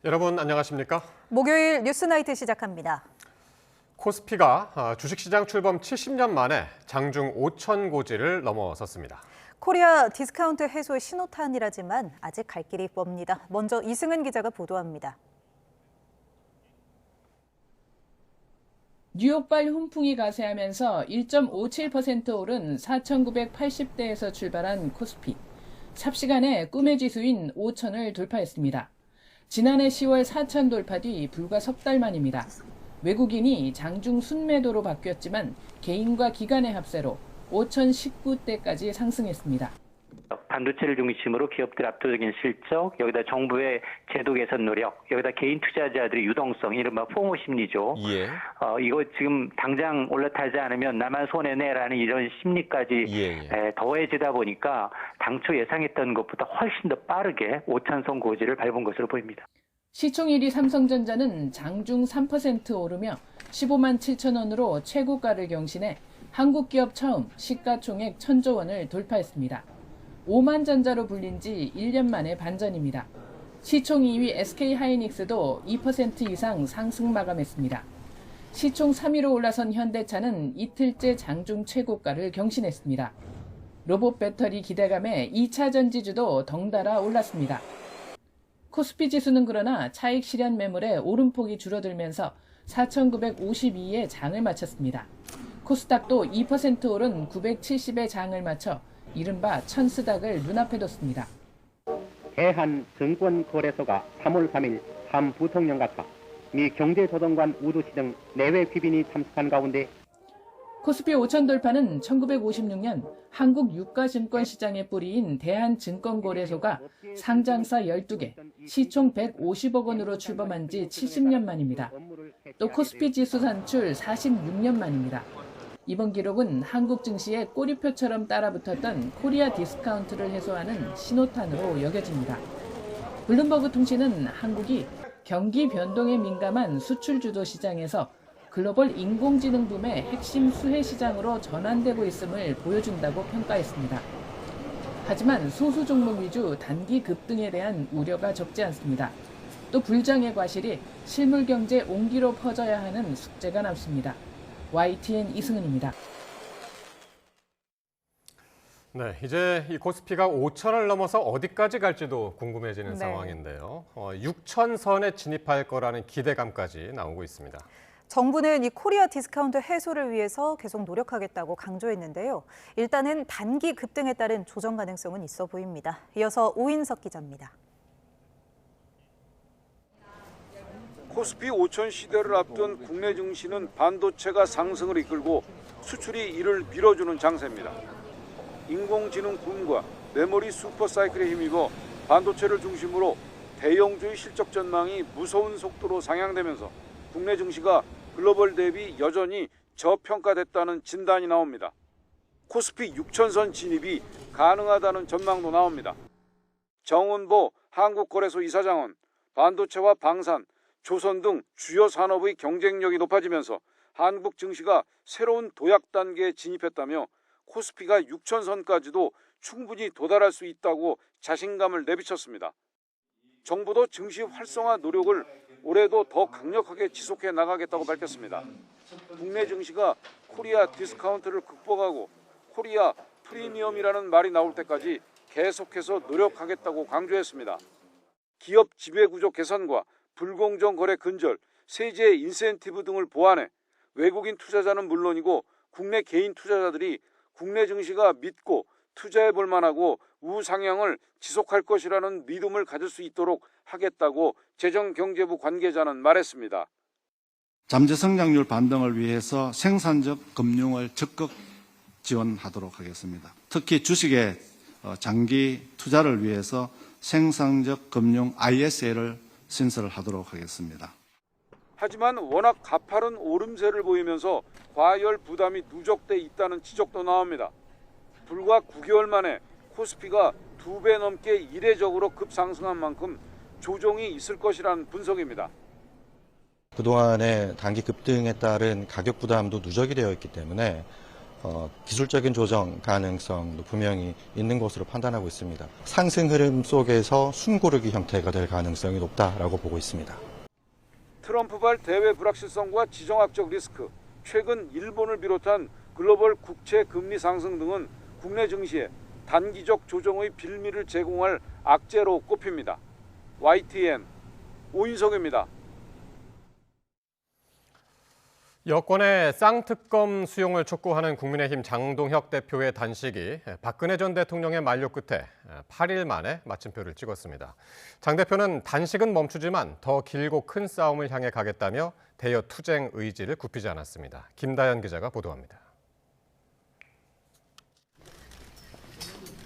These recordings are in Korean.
여러분 안녕하십니까? 목요일 뉴스나이트 시작합니다. 코스피가 주식시장 출범 70년 만에 장중 5천 고지를 넘어섰습니다. 코리아 디스카운트 해소의 신호탄이라지만 아직 갈 길이 멉니다. 먼저 이승은 기자가 보도합니다. 뉴욕발 훈풍이 가세하면서 1.57% 오른 4,980대에서 출발한 코스피. 삽시간에 꿈의 지수인 5천을 돌파했습니다. 지난해 10월 4천 돌파 뒤 불과 석 달 만입니다. 외국인이 장중 순매도로 바뀌었지만 개인과 기관의 합세로 5,019대까지 상승했습니다. 반도체를 중심으로 기업들 압도적인 실적, 여기다 정부의 제도 개선 노력, 여기다 개인 투자자들의 유동성, 이른바 포모 심리죠. 예. 이거 지금 당장 올라타지 않으면 나만 손해내라는 이런 심리까지 더해지다 보니까 당초 예상했던 것보다 훨씬 더 빠르게 5천선 고지를 밟은 것으로 보입니다. 시총 1위 삼성전자는 장중 3% 오르며 15만 7천 원으로 최고가를 경신해 한국 기업 처음 시가총액 1,000조 원을 돌파했습니다. 5만 전자로 불린 지 1년 만에 반전입니다. 시총 2위 SK하이닉스도 2% 이상 상승 마감했습니다. 시총 3위로 올라선 현대차는 이틀째 장중 최고가를 경신했습니다. 로봇 배터리 기대감에 2차 전지주도 덩달아 올랐습니다. 코스피 지수는 그러나 차익 실현 매물의 오름폭이 줄어들면서 4,952에 장을 마쳤습니다. 코스닥도 2% 오른 970에 장을 마쳐 이른바 천스닥을 눈앞에 뒀습니다. 대한증권거래소가 3월 3일 한 부통령과 미 경제조정관 우두시 등 내외 귀빈이 참석한 가운데 코스피 5천 돌파는 1956년 한국 유가증권 시장의 뿌리인 대한증권거래소가 상장사 12개, 시총 150억 원으로 출범한 지 70년 만입니다. 또 코스피 지수 산출 46년 만입니다. 이번 기록은 한국 증시에 꼬리표처럼 따라붙었던 코리아 디스카운트를 해소하는 신호탄으로 여겨집니다. 블룸버그 통신은 한국이 경기 변동에 민감한 수출 주도 시장에서 글로벌 인공지능 붐의 핵심 수혜 시장으로 전환되고 있음을 보여준다고 평가했습니다. 하지만 소수 종목 위주 단기 급등에 대한 우려가 적지 않습니다. 또 불장의 과실이 실물 경제 온기로 퍼져야 하는 숙제가 남습니다. YTN 이승은입니다. 네, 이제 이 코스피가 5천을 넘어서 어디까지 갈지도 궁금해지는 상황인데요. 6천선에 진입할 거라는 기대감까지 나오고 있습니다. 정부는 이 코리아 디스카운트 해소를 위해서 계속 노력하겠다고 강조했는데요. 일단은 단기 급등에 따른 조정 가능성은 있어 보입니다. 이어서 오인석 기자입니다. 코스피 5천 시대를 앞둔 국내 증시는 반도체가 상승을 이끌고 수출이 이를 밀어주는 장세입니다. 인공지능 붐과 메모리 슈퍼사이클에 힘입어 반도체를 중심으로 대형주의 실적 전망이 무서운 속도로 상향되면서 국내 증시가 글로벌 대비 여전히 저평가됐다는 진단이 나옵니다. 코스피 6천선 진입이 가능하다는 전망도 나옵니다. 정은보 한국거래소 이사장은 반도체와 방산, 조선 등 주요 산업의 경쟁력이 높아지면서 한국 증시가 새로운 도약 단계에 진입했다며 코스피가 6천선까지도 충분히 도달할 수 있다고 자신감을 내비쳤습니다. 정부도 증시 활성화 노력을 올해도 더 강력하게 지속해 나가겠다고 밝혔습니다. 국내 증시가 코리아 디스카운트를 극복하고 코리아 프리미엄이라는 말이 나올 때까지 계속해서 노력하겠다고 강조했습니다. 기업 지배구조 개선과 불공정 거래 근절, 세제 인센티브 등을 보완해 외국인 투자자는 물론이고 국내 개인 투자자들이 국내 증시가 믿고 투자해 볼 만하고 우상향을 지속할 것이라는 믿음을 가질 수 있도록 하겠다고 재정경제부 관계자는 말했습니다. 잠재 성장률 반등을 위해서 생산적 금융을 적극 지원하도록 하겠습니다. 특히 주식의 장기 투자를 위해서 생산적 금융 ISA를 신설을 하도록 하겠습니다. 하지만 워낙 가파른 오름세를 보이면서 과열 부담이 누적돼 있다는 지적도 나옵니다. 불과 9개월 만에 코스피가 2배 넘게 이례적으로 급상승한 만큼 조정이 있을 것이라는 분석입니다. 그동안의 단기 급등에 따른 가격 부담도 누적이 되어 있기 때문에 기술적인 조정 가능성도 분명히 있는 것으로 판단하고 있습니다. 상승 흐름 속에서 숨고르기 형태가 될 가능성이 높다라고 보고 있습니다. 트럼프발 대외 불확실성과 지정학적 리스크, 최근 일본을 비롯한 글로벌 국채 금리 상승 등은 국내 증시에 단기적 조정의 빌미를 제공할 악재로 꼽힙니다. YTN 오인성입니다. 여권의 쌍특검 수용을 촉구하는 국민의힘 장동혁 대표의 단식이 박근혜 전 대통령의 만료 끝에 8일 만에 마침표를 찍었습니다. 장 대표는 단식은 멈추지만 더 길고 큰 싸움을 향해 가겠다며 대여 투쟁 의지를 굽히지 않았습니다. 김다연 기자가 보도합니다.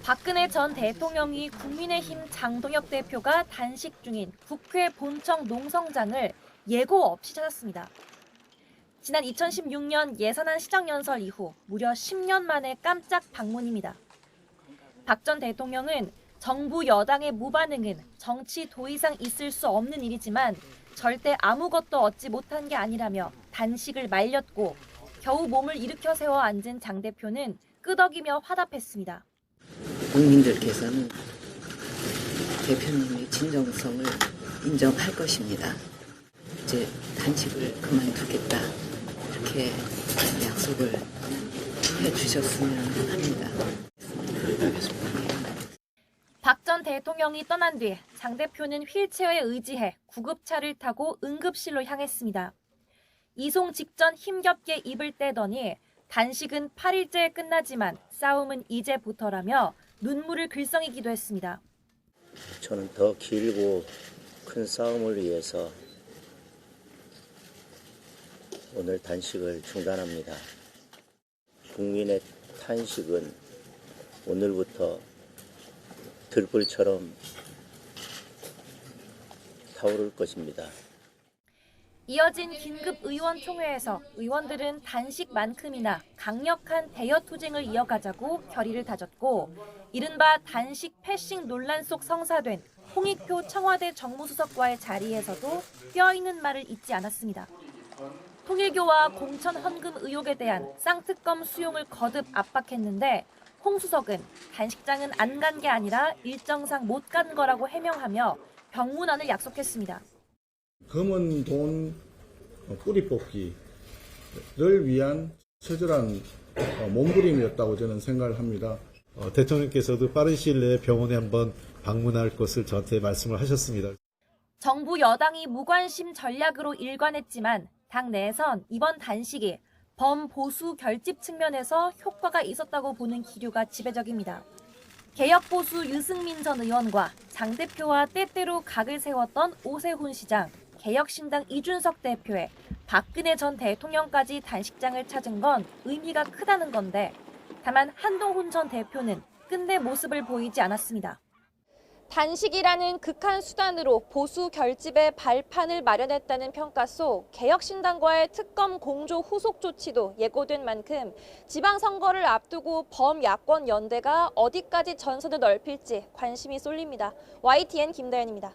박근혜 전 대통령이 국민의힘 장동혁 대표가 단식 중인 국회 본청 농성장을 예고 없이 찾았습니다. 지난 2016년 예산안 시정연설 이후 무려 10년 만에 깜짝 방문입니다. 박 전 대통령은 정부 여당의 무반응은 정치 도의상 있을 수 없는 일이지만 절대 아무것도 얻지 못한 게 아니라며 단식을 말렸고 겨우 몸을 일으켜 세워 앉은 장 대표는 끄덕이며 화답했습니다. 국민들께서는 대표님의 진정성을 인정할 것입니다. 이제 단식을 그만두겠다. 이렇게 약속을 해주셨으면 합니다. 박 전 대통령이 떠난 뒤 장 대표는 휠체어에 의지해 구급차를 타고 응급실로 향했습니다. 이송 직전 힘겹게 입을 떼더니 단식은 8일째에 끝나지만 싸움은 이제부터라며 눈물을 글썽이기도 했습니다. 저는 더 길고 큰 싸움을 위해서 오늘 단식을 중단합니다. 국민의 탄식은 오늘부터 들불처럼 타오를 것입니다. 이어진 긴급 의원총회에서 의원들은 단식만큼이나 강력한 대여 투쟁을 이어가자고 결의를 다졌고 이른바 단식 패싱 논란 속 성사된 홍익표 청와대 정무수석과의 자리에서도 뼈있는 말을 잊지 않았습니다. 통일교와 공천 헌금 의혹에 대한 쌍특검 수용을 거듭 압박했는데 홍 수석은 단식장은 안 간 게 아니라 일정상 못 간 거라고 해명하며 병문안을 약속했습니다. 검은 돈 뿌리 뽑기를 위한 처절한 몸부림이었다고 저는 생각을 합니다. 대통령께서도 빠른 시일 내에 병원에 한번 방문할 것을 저한테 말씀을 하셨습니다. 정부 여당이 무관심 전략으로 일관했지만 당 내에선 이번 단식이 범보수 결집 측면에서 효과가 있었다고 보는 기류가 지배적입니다. 개혁보수 유승민 전 의원과 장 대표와 때때로 각을 세웠던 오세훈 시장, 개혁신당 이준석 대표의 박근혜 전 대통령까지 단식장을 찾은 건 의미가 크다는 건데 다만 한동훈 전 대표는 끝내 모습을 보이지 않았습니다. 단식이라는 극한 수단으로 보수 결집의 발판을 마련했다는 평가 속 개혁신당과의 특검 공조 후속 조치도 예고된 만큼 지방선거를 앞두고 범야권 연대가 어디까지 전선을 넓힐지 관심이 쏠립니다. YTN 김다연입니다.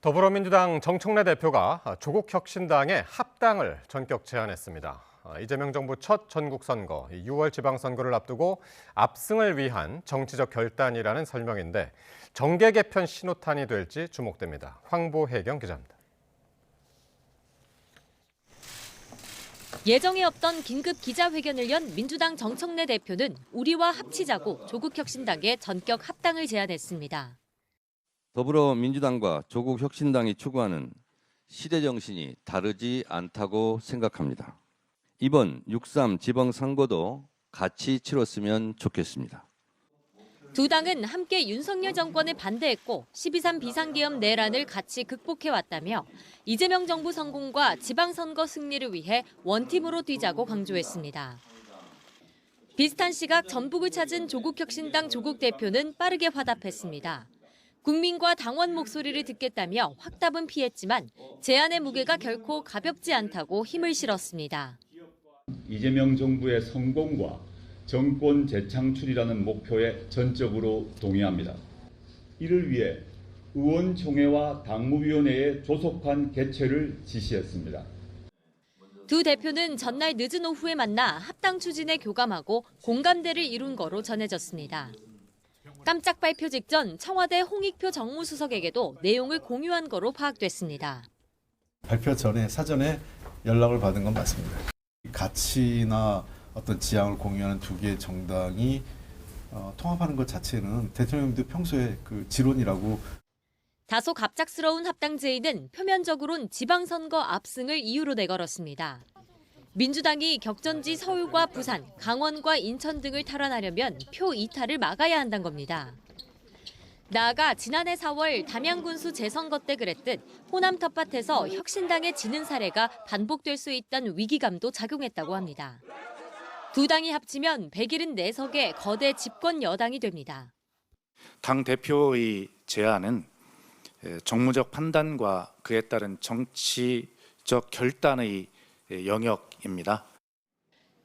더불어민주당 정청래 대표가 조국혁신당의 합당을 전격 제안했습니다. 이재명 정부 첫 전국선거, 6월 지방선거를 앞두고 압승을 위한 정치적 결단이라는 설명인데 정계 개편 신호탄이 될지 주목됩니다. 황보혜경 기자입니다. 예정에 없던 긴급 기자회견을 연 민주당 정청래 대표는 우리와 합치자고 조국혁신당에 전격 합당을 제안했습니다. 더불어민주당과 조국혁신당이 추구하는 시대 정신이 다르지 않다고 생각합니다. 이번 6.3 지방선거도 같이 치렀으면 좋겠습니다. 두 당은 함께 윤석열 정권에 반대했고 12.3 비상계엄 내란을 같이 극복해왔다며 이재명 정부 성공과 지방선거 승리를 위해 원팀으로 뛰자고 강조했습니다. 비슷한 시각 전북을 찾은 조국혁신당 조국 대표는 빠르게 화답했습니다. 국민과 당원 목소리를 듣겠다며 확답은 피했지만 제안의 무게가 결코 가볍지 않다고 힘을 실었습니다. 이재명 정부의 성공과 정권 재창출이라는 목표에 전적으로 동의합니다. 이를 위해 의원총회와 당무위원회의 조속한 개최를 지시했습니다. 두 대표는 전날 늦은 오후에 만나 합당 추진에 교감하고 공감대를 이룬 거로 전해졌습니다. 깜짝 발표 직전 청와대 홍익표 정무수석에게도 내용을 공유한 거로 파악됐습니다. 발표 전에 사전에 연락을 받은 건 맞습니다. 가치나 어떤 지향을 공유하는 두 개의 정당이 통합하는 것 자체는 대통령도 평소에 그 지론이라고. 다소 갑작스러운 합당 제의는 표면적으론 지방선거 압승을 이유로 내걸었습니다. 민주당이 격전지 서울과 부산, 강원과 인천 등을 탈환하려면 표 이탈을 막아야 한다는 겁니다. 나아가 지난해 4월 담양군수 재선거 때 그랬듯 호남 텃밭에서 혁신당에 지는 사례가 반복될 수 있다는 위기감도 작용했다고 합니다. 두 당이 합치면 174석의 거대 집권 여당이 됩니다. 당 대표의 제안은 정무적 판단과 그에 따른 정치적 결단의 영역입니다.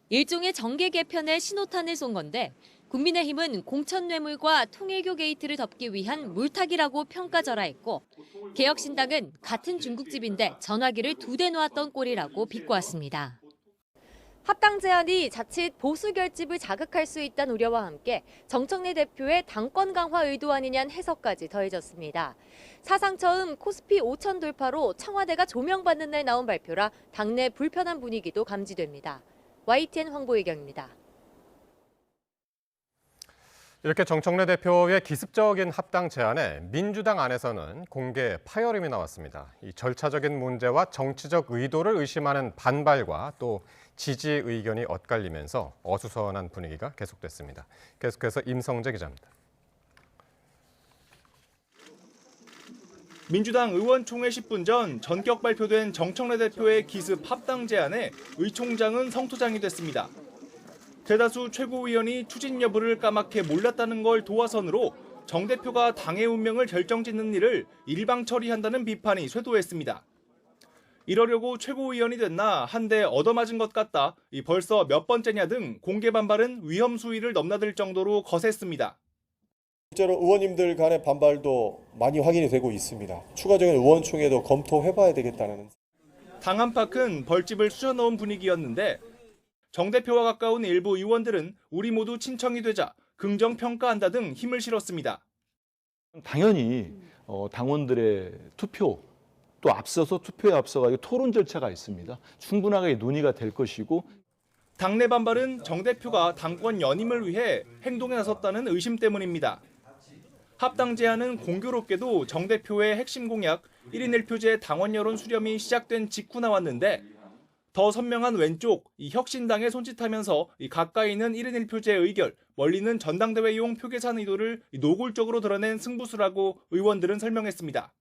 일종의 정계 개편의 신호탄을 쏜 건데 국민의힘은 공천뇌물과 통일교 게이트를 덮기 위한 물타기라고 평가절하했고 개혁신당은 같은 중국집인데 전화기를 2대 놓았던 꼴이라고 비꼬았습니다. 합당 제안이 자칫 보수 결집을 자극할 수 있다는 우려와 함께 정청래 대표의 당권 강화 의도 아니냐는 해석까지 더해졌습니다. 사상 처음 코스피 5천 돌파로 청와대가 조명받는 날 나온 발표라 당내 불편한 분위기도 감지됩니다. YTN 황보혜경입니다. 이렇게 정청래 대표의 기습적인 합당 제안에 민주당 안에서는 공개 파열음이 나왔습니다. 이 절차적인 문제와 정치적 의도를 의심하는 반발과 또 지지 의견이 엇갈리면서 어수선한 분위기가 계속됐습니다. 계속해서 임성재 기자입니다. 민주당 의원총회 10분 전 전격 발표된 정청래 대표의 기습 합당 제안에 의 총장은 성토장이 됐습니다. 대다수 최고위원이 추진 여부를 까맣게 몰랐다는 걸 도화선으로 정 대표가 당의 운명을 결정짓는 일을 일방 처리한다는 비판이 쇄도했습니다. 이러려고 최고위원이 됐나 한 대 얻어맞은 것 같다, 벌써 몇 번째냐 등 공개 반발은 위험 수위를 넘나들 정도로 거셌습니다. 실제로 의원님들 간의 반발도 많이 확인이 되고 있습니다. 추가적인 의원총회도 검토해봐야 되겠다는. 당 안팎은 벌집을 쑤셔넣은 분위기였는데 정 대표와 가까운 일부 의원들은 우리 모두 친청이 되자 긍정평가한다 등 힘을 실었습니다. 당연히 당원들의 투표 또 앞서서 투표에 앞서가 토론 절차가 있습니다. 충분하게 논의가 될 것이고 당내 반발은 정 대표가 당권 연임을 위해 행동에 나섰다는 의심 때문입니다. 합당 제안은 공교롭게도 정 대표의 핵심 공약 1인 1표제 당원 여론 수렴이 시작된 직후 나왔는데 더 선명한 왼쪽 이 혁신당에 손짓하면서 가까이는 1인 1표제 의결, 멀리는 전당대회용 표계산 의도를 노골적으로 드러낸 승부수라고 의원들은 설명했습니다.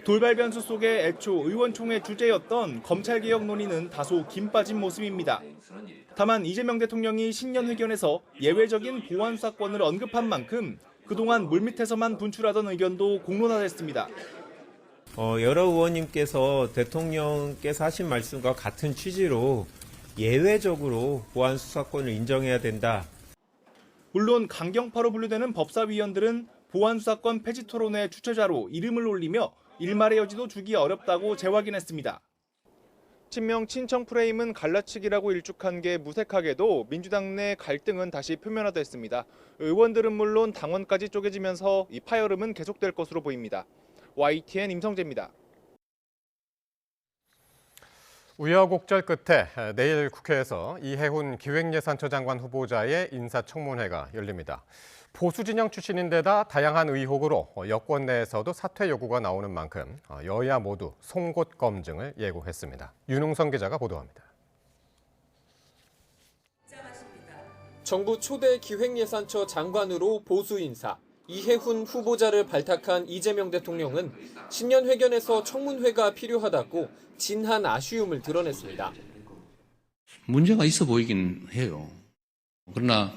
돌발 변수 속에 애초 의원총회 주제였던 검찰개혁 논의는 다소 김 빠진 모습입니다. 다만 이재명 대통령이 신년회견에서 예외적인 보안 수사권을 언급한 만큼 그동안 물밑에서만 분출하던 의견도 공론화됐습니다. 여러 의원님께서 대통령께서 하신 말씀과 같은 취지로 예외적으로 보안 수사권을 인정해야 된다. 물론 강경파로 분류되는 법사위원들은 보안 수사권 폐지 토론회 주최자로 이름을 올리며 일말의 여지도 주기 어렵다고 재확인했습니다. 친명 친청 프레임은 갈라치기라고 일축한 게 무색하게도 민주당 내 갈등은 다시 표면화됐습니다. 의원들은 물론 당원까지 쪼개지면서 이 파열음은 계속될 것으로 보입니다. YTN 임성재입니다. 우여곡절 끝에 내일 국회에서 이해훈 기획예산처 장관 후보자의 인사청문회가 열립니다. 보수 진영 출신인데다 다양한 의혹으로 여권 내에서도 사퇴 요구가 나오는 만큼 여야 모두 송곳 검증을 예고했습니다. 윤웅선 기자가 보도합니다. 정부 초대 기획예산처 장관으로 보수 인사 이해훈 후보자를 발탁한 이재명 대통령은 신년회견에서 청문회가 필요하다고 진한 아쉬움을 드러냈습니다. 문제가 있어 보이긴 해요. 그러나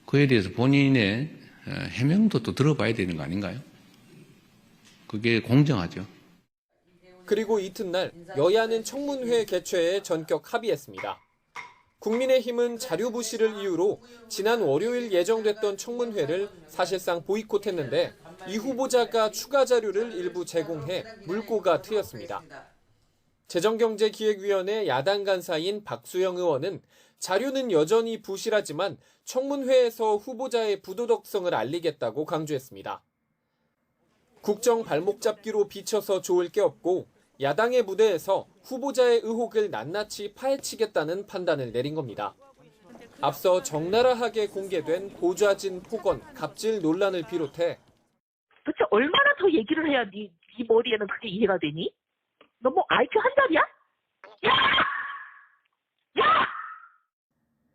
그에 대해서 본인의 해명도 또 들어봐야 되는 거 아닌가요? 그게 공정하죠. 그리고 이튿날 여야는 청문회 개최에 전격 합의했습니다. 국민의힘은 자료 부실을 이유로 지난 월요일 예정됐던 청문회를 사실상 보이콧했는데 이 후보자가 추가 자료를 일부 제공해 물꼬가 트였습니다. 재정경제기획위원회 야당 간사인 박수영 의원은 자료는 여전히 부실하지만 청문회에서 후보자의 부도덕성을 알리겠다고 강조했습니다. 국정 발목 잡기로 비춰서 좋을 게 없고 야당의 무대에서 후보자의 의혹을 낱낱이 파헤치겠다는 판단을 내린 겁니다. 앞서 적나라하게 공개된 보좌진 폭언, 갑질 논란을 비롯해 도대체 얼마나 더 얘기를 해야 네 머리에는 그게 이해가 되니? 너 뭐 IQ 한 달이야?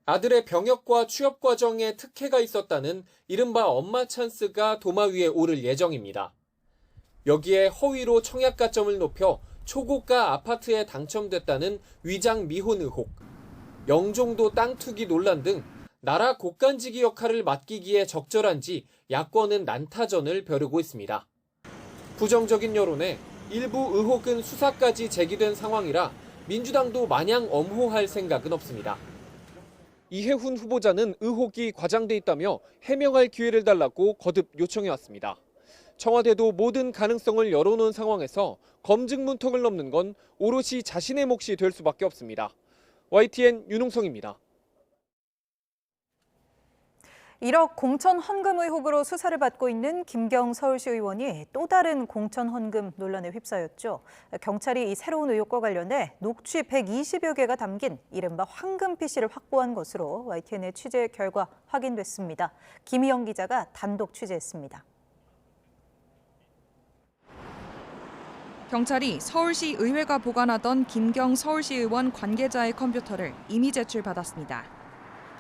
아들의 병역과 취업 과정에 특혜가 있었다는 이른바 엄마 찬스가 도마 위에 오를 예정입니다. 여기에 허위로 청약 가점을 높여 초고가 아파트에 당첨됐다는 위장 미혼 의혹, 영종도 땅 투기 논란 등 나라 곳간지기 역할을 맡기기에 적절한지 야권은 난타전을 벼르고 있습니다. 부정적인 여론에 일부 의혹은 수사까지 제기된 상황이라 민주당도 마냥 엄호할 생각은 없습니다. 이해훈 후보자는 의혹이 과장돼 있다며 해명할 기회를 달라고 거듭 요청해왔습니다. 청와대도 모든 가능성을 열어놓은 상황에서 검증 문턱을 넘는 건 오롯이 자신의 몫이 될 수밖에 없습니다. YTN 윤홍성입니다. 1억 공천 헌금 의혹으로 수사를 받고 있는 김경 서울시 의원이 또 다른 공천 헌금 논란에 휩싸였죠. 경찰이 이 새로운 의혹과 관련해 녹취 120여 개가 담긴 이른바 황금 PC를 확보한 것으로 YTN의 취재 결과 확인됐습니다. 김희영 기자가 단독 취재했습니다. 경찰이 서울시 의회가 보관하던 김경 서울시 의원 관계자의 컴퓨터를 이미 제출받았습니다.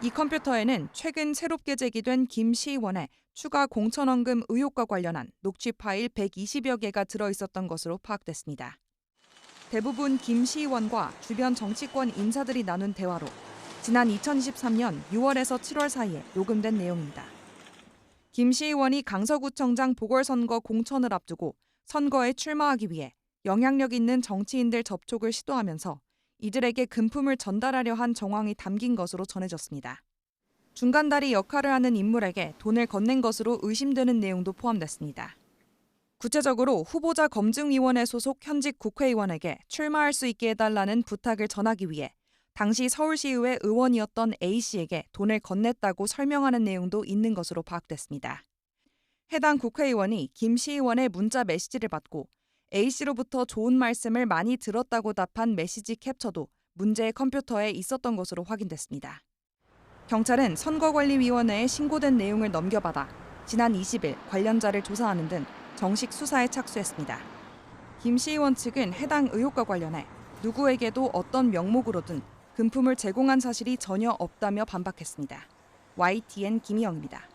이 컴퓨터에는 최근 새롭게 제기된 김 시의원의 추가 공천헌금 의혹과 관련한 녹취 파일 120여 개가 들어있었던 것으로 파악됐습니다. 대부분 김 시의원과 주변 정치권 인사들이 나눈 대화로 지난 2023년 6월에서 7월 사이에 녹음된 내용입니다. 김 시의원이 강서구청장 보궐선거 공천을 앞두고 선거에 출마하기 위해 영향력 있는 정치인들 접촉을 시도하면서 이들에게 금품을 전달하려 한 정황이 담긴 것으로 전해졌습니다. 중간다리 역할을 하는 인물에게 돈을 건넨 것으로 의심되는 내용도 포함됐습니다. 구체적으로 후보자 검증위원회 소속 현직 국회의원에게 출마할 수 있게 해달라는 부탁을 전하기 위해 당시 서울시의회 의원이었던 A씨에게 돈을 건넸다고 설명하는 내용도 있는 것으로 파악됐습니다. 해당 국회의원이 김 시의원의 문자 메시지를 받고 A씨로부터 좋은 말씀을 많이 들었다고 답한 메시지 캡처도 문제의 컴퓨터에 있었던 것으로 확인됐습니다. 경찰은 선거관리위원회에 신고된 내용을 넘겨받아 지난 20일 관련자를 조사하는 등 정식 수사에 착수했습니다. 김 시의원 측은 해당 의혹과 관련해 누구에게도 어떤 명목으로든 금품을 제공한 사실이 전혀 없다며 반박했습니다. YTN 김희영입니다.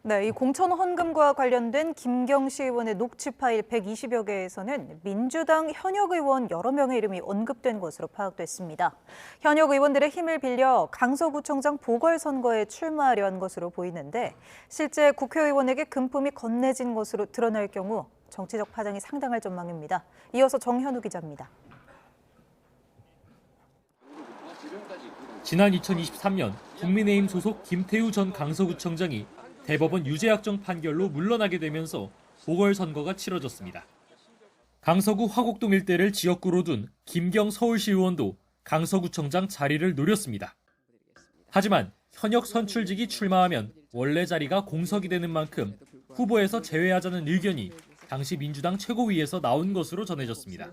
네, 이 공천 헌금과 관련된 김경 시의원의 녹취 파일 120여 개에서는 민주당 현역 의원 여러 명의 이름이 언급된 것으로 파악됐습니다. 현역 의원들의 힘을 빌려 강서구청장 보궐선거에 출마하려 한 것으로 보이는데 실제 국회의원에게 금품이 건네진 것으로 드러날 경우 정치적 파장이 상당할 전망입니다. 이어서 정현우 기자입니다. 지난 2023년 국민의힘 소속 김태우 전 강서구청장이 대법원 유죄 확정 판결로 물러나게 되면서 보궐선거가 치러졌습니다. 강서구 화곡동 일대를 지역구로 둔 김경 서울시 의원도 강서구청장 자리를 노렸습니다. 하지만 현역 선출직이 출마하면 원래 자리가 공석이 되는 만큼 후보에서 제외하자는 의견이 당시 민주당 최고위에서 나온 것으로 전해졌습니다.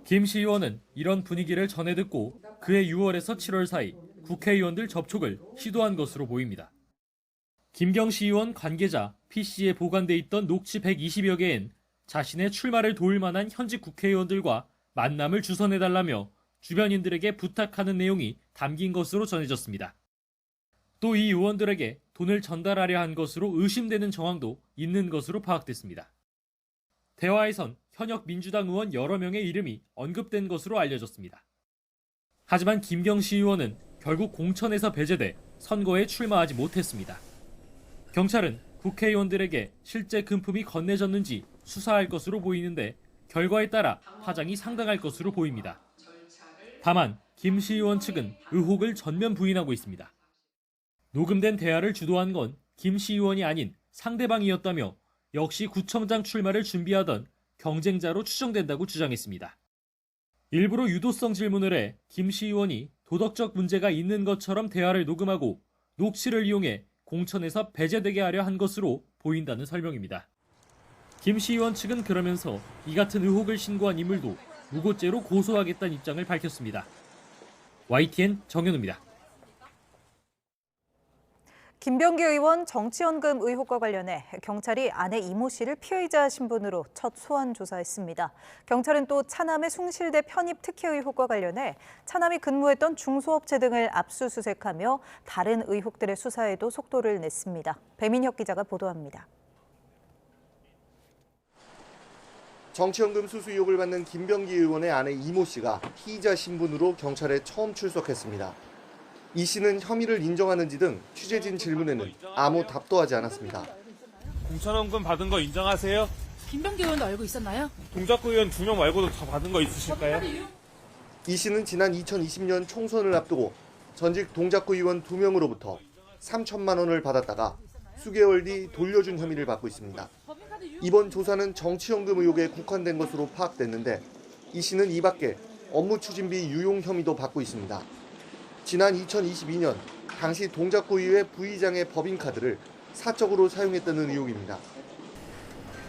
김 시 의원은 이런 분위기를 전해 듣고 그해 6월에서 7월 사이 국회의원들 접촉을 시도한 것으로 보입니다. 김경 시의원 관계자 PC에 보관돼 있던 녹취 120여 개엔 자신의 출마를 도울 만한 현직 국회의원들과 만남을 주선해달라며 주변인들에게 부탁하는 내용이 담긴 것으로 전해졌습니다. 또 이 의원들에게 돈을 전달하려 한 것으로 의심되는 정황도 있는 것으로 파악됐습니다. 대화에선 현역 민주당 의원 여러 명의 이름이 언급된 것으로 알려졌습니다. 하지만 김경 시의원은 결국 공천에서 배제돼 선거에 출마하지 못했습니다. 경찰은 국회의원들에게 실제 금품이 건네졌는지 수사할 것으로 보이는데 결과에 따라 파장이 상당할 것으로 보입니다. 다만 김 시의원 측은 의혹을 전면 부인하고 있습니다. 녹음된 대화를 주도한 건 김 시의원이 아닌 상대방이었다며 역시 구청장 출마를 준비하던 경쟁자로 추정된다고 주장했습니다. 일부러 유도성 질문을 해 김씨 의원이 도덕적 문제가 있는 것처럼 대화를 녹음하고 녹취를 이용해 공천에서 배제되게 하려 한 것으로 보인다는 설명입니다. 김씨 의원 측은 그러면서 이 같은 의혹을 신고한 인물도 무고죄로 고소하겠다는 입장을 밝혔습니다. YTN 정현우입니다. 김병기 의원 정치연금 의혹과 관련해 경찰이 아내 이모 씨를 피의자 신분으로 첫 소환 조사했습니다. 경찰은 또 차남의 숭실대 편입 특혜 의혹과 관련해 차남이 근무했던 중소업체 등을 압수수색하며 다른 의혹들의 수사에도 속도를 냈습니다. 배민혁 기자가 보도합니다. 정치연금 수수 의혹을 받는 김병기 의원의 아내 이모 씨가 피의자 신분으로 경찰에 처음 출석했습니다. 이 씨는 혐의를 인정하는지 등 취재진 질문에는 아무 답도 하지 않았습니다. 공천원금 받은 거 인정하세요? 김병기 의원도 알고 있었나요? 동작구 의원 2명 말고도 다 받은 거 있으실까요? 이 씨는 지난 2020년 총선을 앞두고 전직 동작구 의원 2명으로부터 3천만 원을 받았다가 수개월 뒤 돌려준 혐의를 받고 있습니다. 이번 조사는 정치연금 의혹에 국한된 것으로 파악됐는데 이 씨는 이 밖에 업무 추진비 유용 혐의도 받고 있습니다. 지난 2022년 당시 동작구의회 부의장의 법인카드를 사적으로 사용했다는 의혹입니다.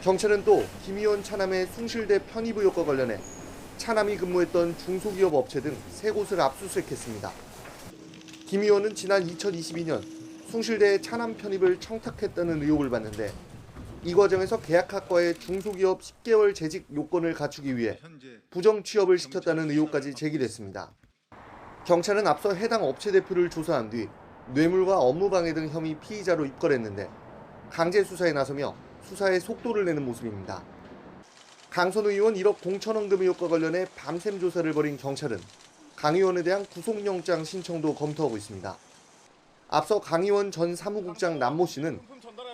경찰은 또 김 의원 차남의 숭실대 편입 의혹과 관련해 차남이 근무했던 중소기업 업체 등 3곳을 압수수색했습니다. 김 의원은 지난 2022년 숭실대의 차남 편입을 청탁했다는 의혹을 받는데 이 과정에서 계약학과의 중소기업 10개월 재직 요건을 갖추기 위해 부정 취업을 시켰다는 의혹까지 제기됐습니다. 경찰은 앞서 해당 업체 대표를 조사한 뒤 뇌물과 업무방해 등 혐의 피의자로 입건했는데 강제 수사에 나서며 수사에 속도를 내는 모습입니다. 강선우 의원 1억 공천원금 의혹과 관련해 밤샘 조사를 벌인 경찰은 강 의원에 대한 구속영장 신청도 검토하고 있습니다. 앞서 강 의원 전 사무국장 남모 씨는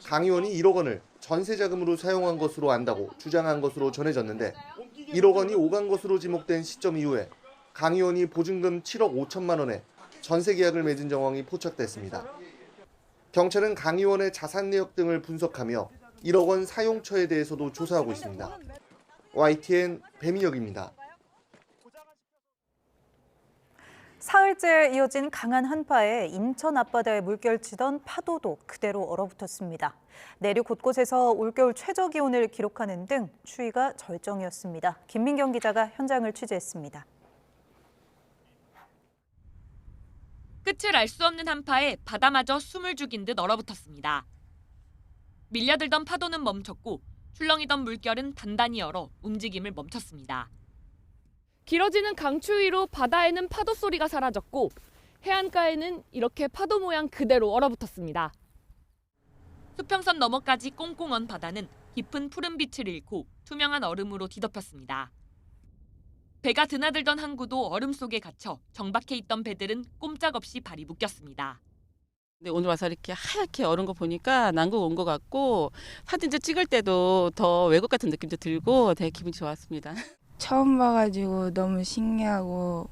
강 의원이 1억 원을 전세자금으로 사용한 것으로 안다고 주장한 것으로 전해졌는데 1억 원이 오간 것으로 지목된 시점 이후에 강 의원이 보증금 7억 5천만 원에 전세 계약을 맺은 정황이 포착됐습니다. 경찰은 강 의원의 자산 내역 등을 분석하며 1억 원 사용처에 대해서도 조사하고 있습니다. YTN 배민혁입니다. 사흘째 이어진 강한 한파에 인천 앞바다에 물결치던 파도도 그대로 얼어붙었습니다. 내륙 곳곳에서 올겨울 최저 기온을 기록하는 등 추위가 절정이었습니다. 김민경 기자가 현장을 취재했습니다. 끝을 알 수 없는 한파에 바다마저 숨을 죽인 듯 얼어붙었습니다. 밀려들던 파도는 멈췄고 출렁이던 물결은 단단히 얼어 움직임을 멈췄습니다. 길어지는 강추위로 바다에는 파도 소리가 사라졌고 해안가에는 이렇게 파도 모양 그대로 얼어붙었습니다. 수평선 너머까지 꽁꽁 언 바다는 깊은 푸른 빛을 잃고 투명한 얼음으로 뒤덮였습니다. 배가 드나들던 항구도 얼음 속에 갇혀 정박해 있던 배들은 꼼짝없이 발이 묶였습니다. 근데 오늘 와서 이렇게 하얗게 얼은 거 보니까 남극 온 것 같고 사진들 찍을 때도 더 외국 같은 느낌도 들고 되게 기분이 좋았습니다. 처음 봐가지고 너무 신기하고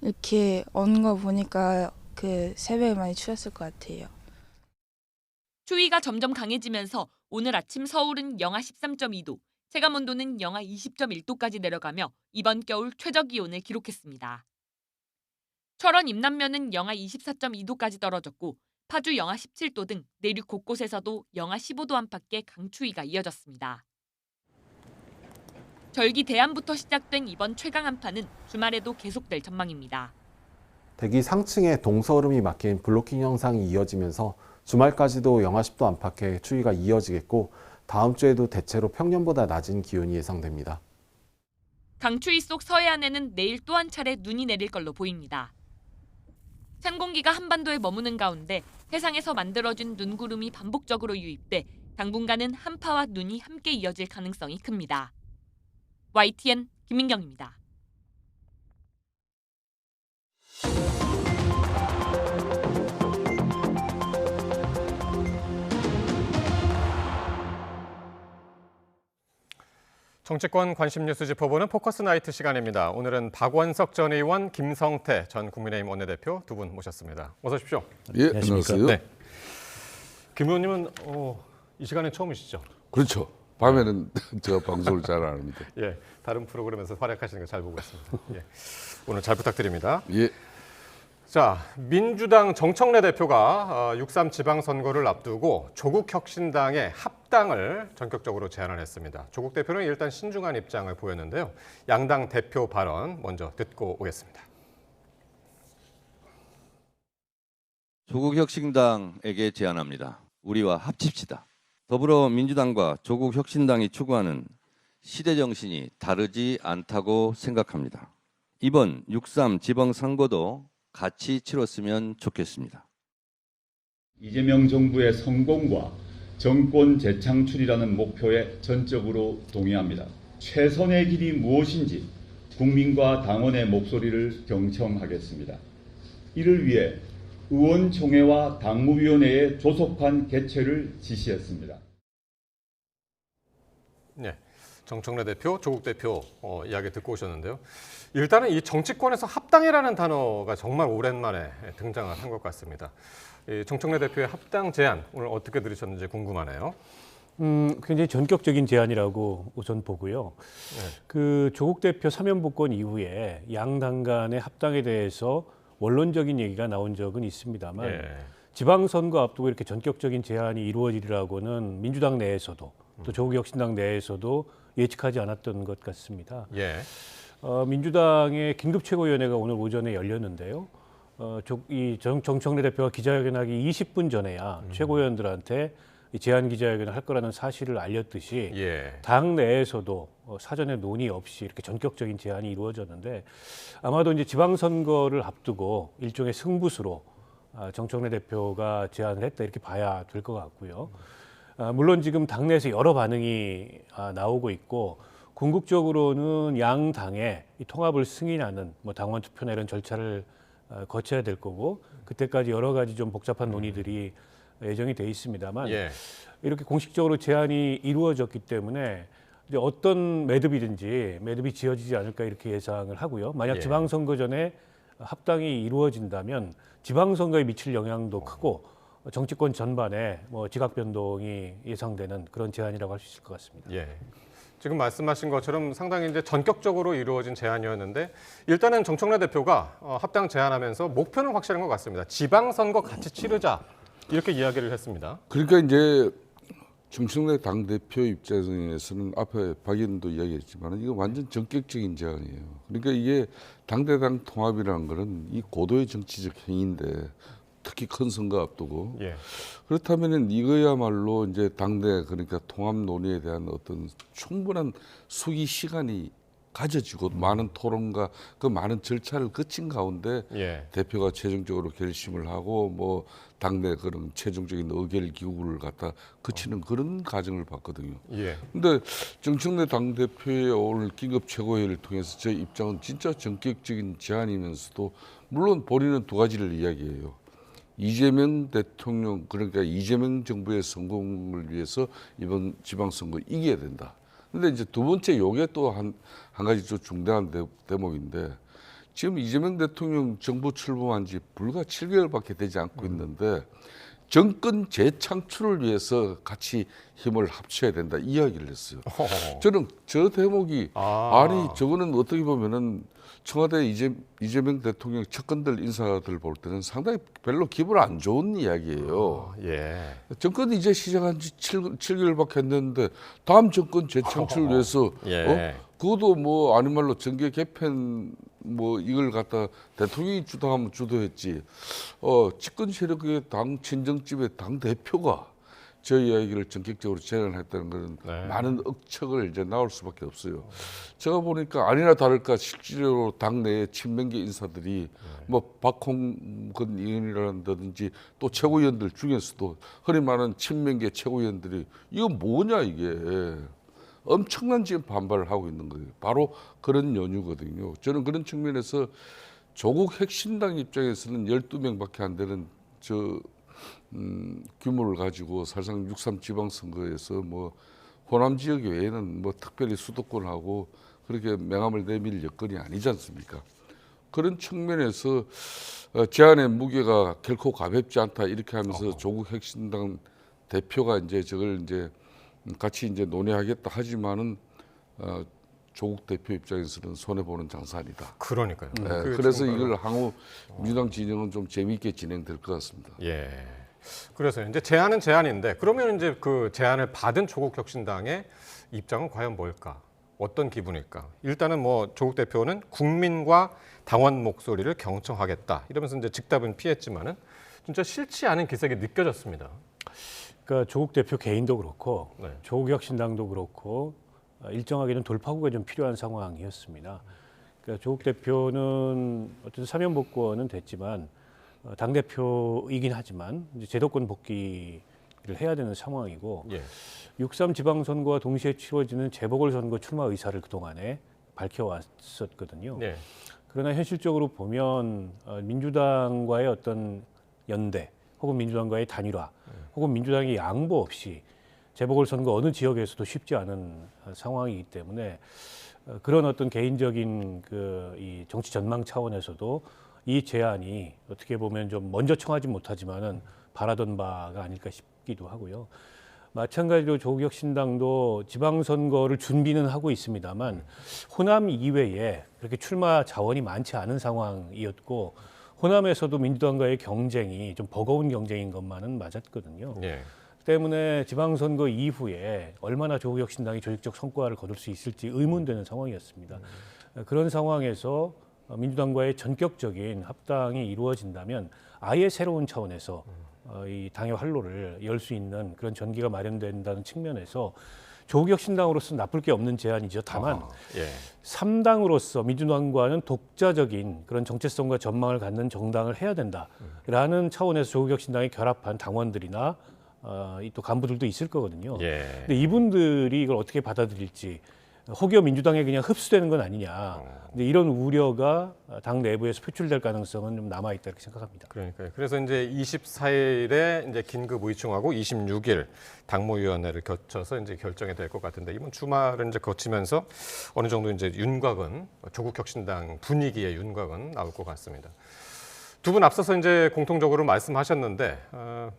이렇게 언 거 보니까 그 새벽에 많이 추웠을 것 같아요. 추위가 점점 강해지면서 오늘 아침 서울은 영하 13.2도, 체감온도는 영하 20.1도까지 내려가며 이번 겨울 최저 기온을 기록했습니다. 철원 임남면은 영하 24.2도까지 떨어졌고 파주 영하 17도 등 내륙 곳곳에서도 영하 15도 안팎의 강추위가 이어졌습니다. 절기 대안부터 시작된 이번 최강 한파는 주말에도 계속될 전망입니다. 대기 상층에 동서울음이 막힌 블로킹 현상이 이어지면서 주말까지도 영하 10도 안팎의 추위가 이어지겠고 다음 주에도 대체로 평년보다 낮은 기온이 예상됩니다. 강추위 속 서해안에는 내일 또 한 차례 눈이 내릴 걸로 보입니다. 찬 공기가 한반도에 머무는 가운데 해상에서 만들어진 눈구름이 반복적으로 유입돼 당분간은 한파와 눈이 함께 이어질 가능성이 큽니다. YTN 김민경입니다. 정치권 관심 뉴스 짚어보는 포커스 나이트 시간입니다. 오늘은 박원석 전 의원, 김성태 전 국민의힘 원내대표 두 분 모셨습니다. 어서 오십시오. 예, 안녕하세요. 네. 김 의원님은 이 시간에 처음이시죠? 그렇죠. 밤에는 저 방송을 잘 안 합니다. 예, 다른 프로그램에서 활약하시는 거 잘 보고 있습니다. 예, 오늘 잘 부탁드립니다. 예. 자, 민주당 정청래 대표가 6.3 지방선거를 앞두고 조국혁신당의 합당을 전격적으로 제안을 했습니다. 조국 대표는 일단 신중한 입장을 보였는데요. 양당 대표 발언 먼저 듣고 오겠습니다. 조국혁신당에게 제안합니다. 우리와 합칩시다. 더불어민주당과 조국혁신당이 추구하는 시대정신이 다르지 않다고 생각합니다. 이번 6.3 지방선거도 같이 치렀으면 좋겠습니다. 이재명 정부의 성공과 정권 재창출이라는 목표에 전적으로 동의합니다. 최선의 길이 무엇인지 국민과 당원의 목소리를 경청하겠습니다. 이를 위해 의원총회와 당무위원회의 조속한 개최를 지시했습니다. 네, 정청래 대표, 조국 대표 이야기 듣고 오셨는데요. 일단은 이 정치권에서 합당이라는 단어가 정말 오랜만에 등장을 한 것 같습니다. 이 정청래 대표의 합당 제안 오늘 어떻게 들으셨는지 궁금하네요. 굉장히 전격적인 제안이라고 우선 보고요. 네. 그 조국 대표 사면 복권 이후에 양당 간의 합당에 대해서 원론적인 얘기가 나온 적은 있습니다만 예. 지방선거 앞두고 이렇게 전격적인 제안이 이루어지리라고는 민주당 내에서도 또 조국혁신당 내에서도 예측하지 않았던 것 같습니다. 예. 민주당의 긴급최고위원회가 오늘 오전에 열렸는데요. 이 정청래 대표가 기자회견하기 20분 전에야 최고위원들한테 이 제안 기자회견을 할 거라는 사실을 알렸듯이 예. 당 내에서도 사전에 논의 없이 이렇게 전격적인 제안이 이루어졌는데 아마도 이제 지방선거를 앞두고 일종의 승부수로 정청래 대표가 제안을 했다 이렇게 봐야 될 것 같고요. 물론 지금 당내에서 여러 반응이 나오고 있고 궁극적으로는 양 당의 이 통합을 승인하는 뭐 당원 투표나 이런 절차를 거쳐야 될 거고 그때까지 여러 가지 좀 복잡한 논의들이 예정이 돼 있습니다만 예. 이렇게 공식적으로 제안이 이루어졌기 때문에 이제 어떤 매듭이 지어지지 않을까 이렇게 예상을 하고요. 만약 예. 지방선거 전에 합당이 이루어진다면 지방선거에 미칠 영향도 크고 정치권 전반에 뭐 지각 변동이 예상되는 그런 제안이라고 할 수 있을 것 같습니다. 예. 지금 말씀하신 것처럼 상당히 이제 전격적으로 이루어진 제안이었는데 일단은 정청래 대표가 합당 제안하면서 목표는 확실한 것 같습니다. 지방선거 같이 치르자 이렇게 이야기를 했습니다. 그러니까 이제 정청래 당대표 입장에서는 앞에 박 의원도 이야기했지만 이거 완전 전격적인 제안이에요. 그러니까 이게 당대당 통합이라는 거는 이 고도의 정치적 행위인데 특히 큰 선거 앞두고 예. 그렇다면 이거야말로 이제 당내 그러니까 통합 논의에 대한 어떤 충분한 수기 시간이 가져지고 많은 토론과 그 많은 절차를 거친 가운데 예. 대표가 최종적으로 결심을 하고 뭐 당내 그런 최종적인 의결 기구를 갖다 거치는 그런 과정을 봤거든요. 예. 근데 정청래 당대표의 오늘 긴급 최고회의를 통해서 제 입장은 진짜 전격적인 제안이면서도 물론 본인은 두 가지를 이야기해요. 이재명 대통령 그러니까 이재명 정부의 성공을 위해서 이번 지방선거 이겨야 된다. 근데 이제 두 번째 요게 또 한 가지 좀 중대한 대목인데 지금 이재명 대통령 정부 출범한 지 불과 7개월밖에 되지 않고 있는데 정권 재창출을 위해서 같이 힘을 합쳐야 된다 이야기를 했어요. 저는 저 대목이 아니 저거는 어떻게 보면은 청와대 이재명 대통령 측근들 인사들 볼 때는 상당히 별로 기분 안 좋은 이야기예요. 예. 정권 이제 시작한 지 7개월밖에 안 됐는데 다음 정권 재창출을 위해서 예. 그것도 뭐 아닌 말로 정계 개편 뭐 이걸 갖다 대통령이 주도하면 주도했지. 집권 세력의 당 친정집의 당 대표가 저 이야기를 전격적으로 제안했다는 것은 많은 억측을 이제 나올 수밖에 없어요. 제가 보니까 아니나 다를까 실질적으로 당내의 친명계 인사들이 뭐 박홍근 의원이라든지 또 최고위원들 중에서도 흔히 말하는 친명계 최고위원들이 이거 뭐냐 이게 엄청난 지금 반발을 하고 있는 거예요. 바로 그런 연유거든요. 저는 그런 측면에서 조국 혁신당 입장에서는 12명밖에 안 되는 규모를 가지고 사실상 6.3 지방선거에서 뭐 호남 지역 외에는 뭐 특별히 수도권하고 그렇게 명함을 내밀 여건이 아니지 않습니까? 그런 측면에서 제안의 무게가 결코 가볍지 않다 이렇게 하면서 조국 혁신당 대표가 이제 저걸 이제 같이 이제 논의하겠다 하지만은 조국 대표 입장에서는 손해 보는 장사 아니다. 그러니까요. 그래서 이걸 향후 민주당 진영은 좀 재미있게 진행될 것 같습니다. 예. 그래서 이제 제안은 제안인데 그러면 이제 그 제안을 받은 조국 혁신당의 입장은 과연 뭘까? 어떤 기분일까? 일단은 뭐 조국 대표는 국민과 당원 목소리를 경청하겠다 이러면서 이제 즉답은 피했지만은 진짜 싫지 않은 기색이 느껴졌습니다. 그러니까 조국 대표 개인도 그렇고 조국 혁신당도 그렇고 일정하게는 돌파구가 좀 필요한 상황이었습니다. 그러니까 조국 대표는 어쨌든 사면 복권은 됐지만 당 대표이긴 하지만 이제 제도권 복귀를 해야 되는 상황이고 6.3 지방선거와 동시에 치러지는 재보궐선거 출마 의사를 그동안에 밝혀왔었거든요. 그러나 현실적으로 보면 민주당과의 어떤 연대 혹은 민주당과의 단일화 혹은 민주당의 양보 없이 재보궐선거 어느 지역에서도 쉽지 않은 상황이기 때문에 그런 어떤 개인적인 이 정치 전망 차원에서도 이 제안이 어떻게 보면 좀 먼저 청하지 못하지만은 바라던 바가 아닐까 싶기도 하고요. 마찬가지로 조국혁신당도 지방선거를 준비는 하고 있습니다만 호남 이외에 그렇게 출마 자원이 많지 않은 상황이었고 호남에서도 민주당과의 경쟁이 좀 버거운 경쟁인 것만은 맞았거든요. 때문에 지방선거 이후에 얼마나 조국혁신당이 조직적 성과를 거둘 수 있을지 의문되는 상황이었습니다. 그런 상황에서 민주당과의 전격적인 합당이 이루어진다면 아예 새로운 차원에서 이 당의 활로를 열 수 있는 그런 전기가 마련된다는 측면에서 조국혁신당으로서 나쁠 게 없는 제안이죠. 다만 3당으로서 민주당과는 독자적인 그런 정체성과 전망을 갖는 정당을 해야 된다라는 차원에서 조국혁신당이 결합한 당원들이나 또 간부들도 있을 거거든요. 근데 이분들이 이걸 어떻게 받아들일지 혹여 민주당에 그냥 흡수되는 건 아니냐. 근데 이런 우려가 당 내부에서 표출될 가능성은 좀 남아 있다 이렇게 생각합니다. 그러니까요. 그래서 이제 24일에 이제 긴급 의총하고 26일 당무위원회를 거쳐서 이제 결정이 될 것 같은데 이번 주말을 이제 거치면서 어느 정도 이제 윤곽은 조국혁신당 분위기의 윤곽은 나올 것 같습니다. 두 분 앞서서 이제 공통적으로 말씀하셨는데.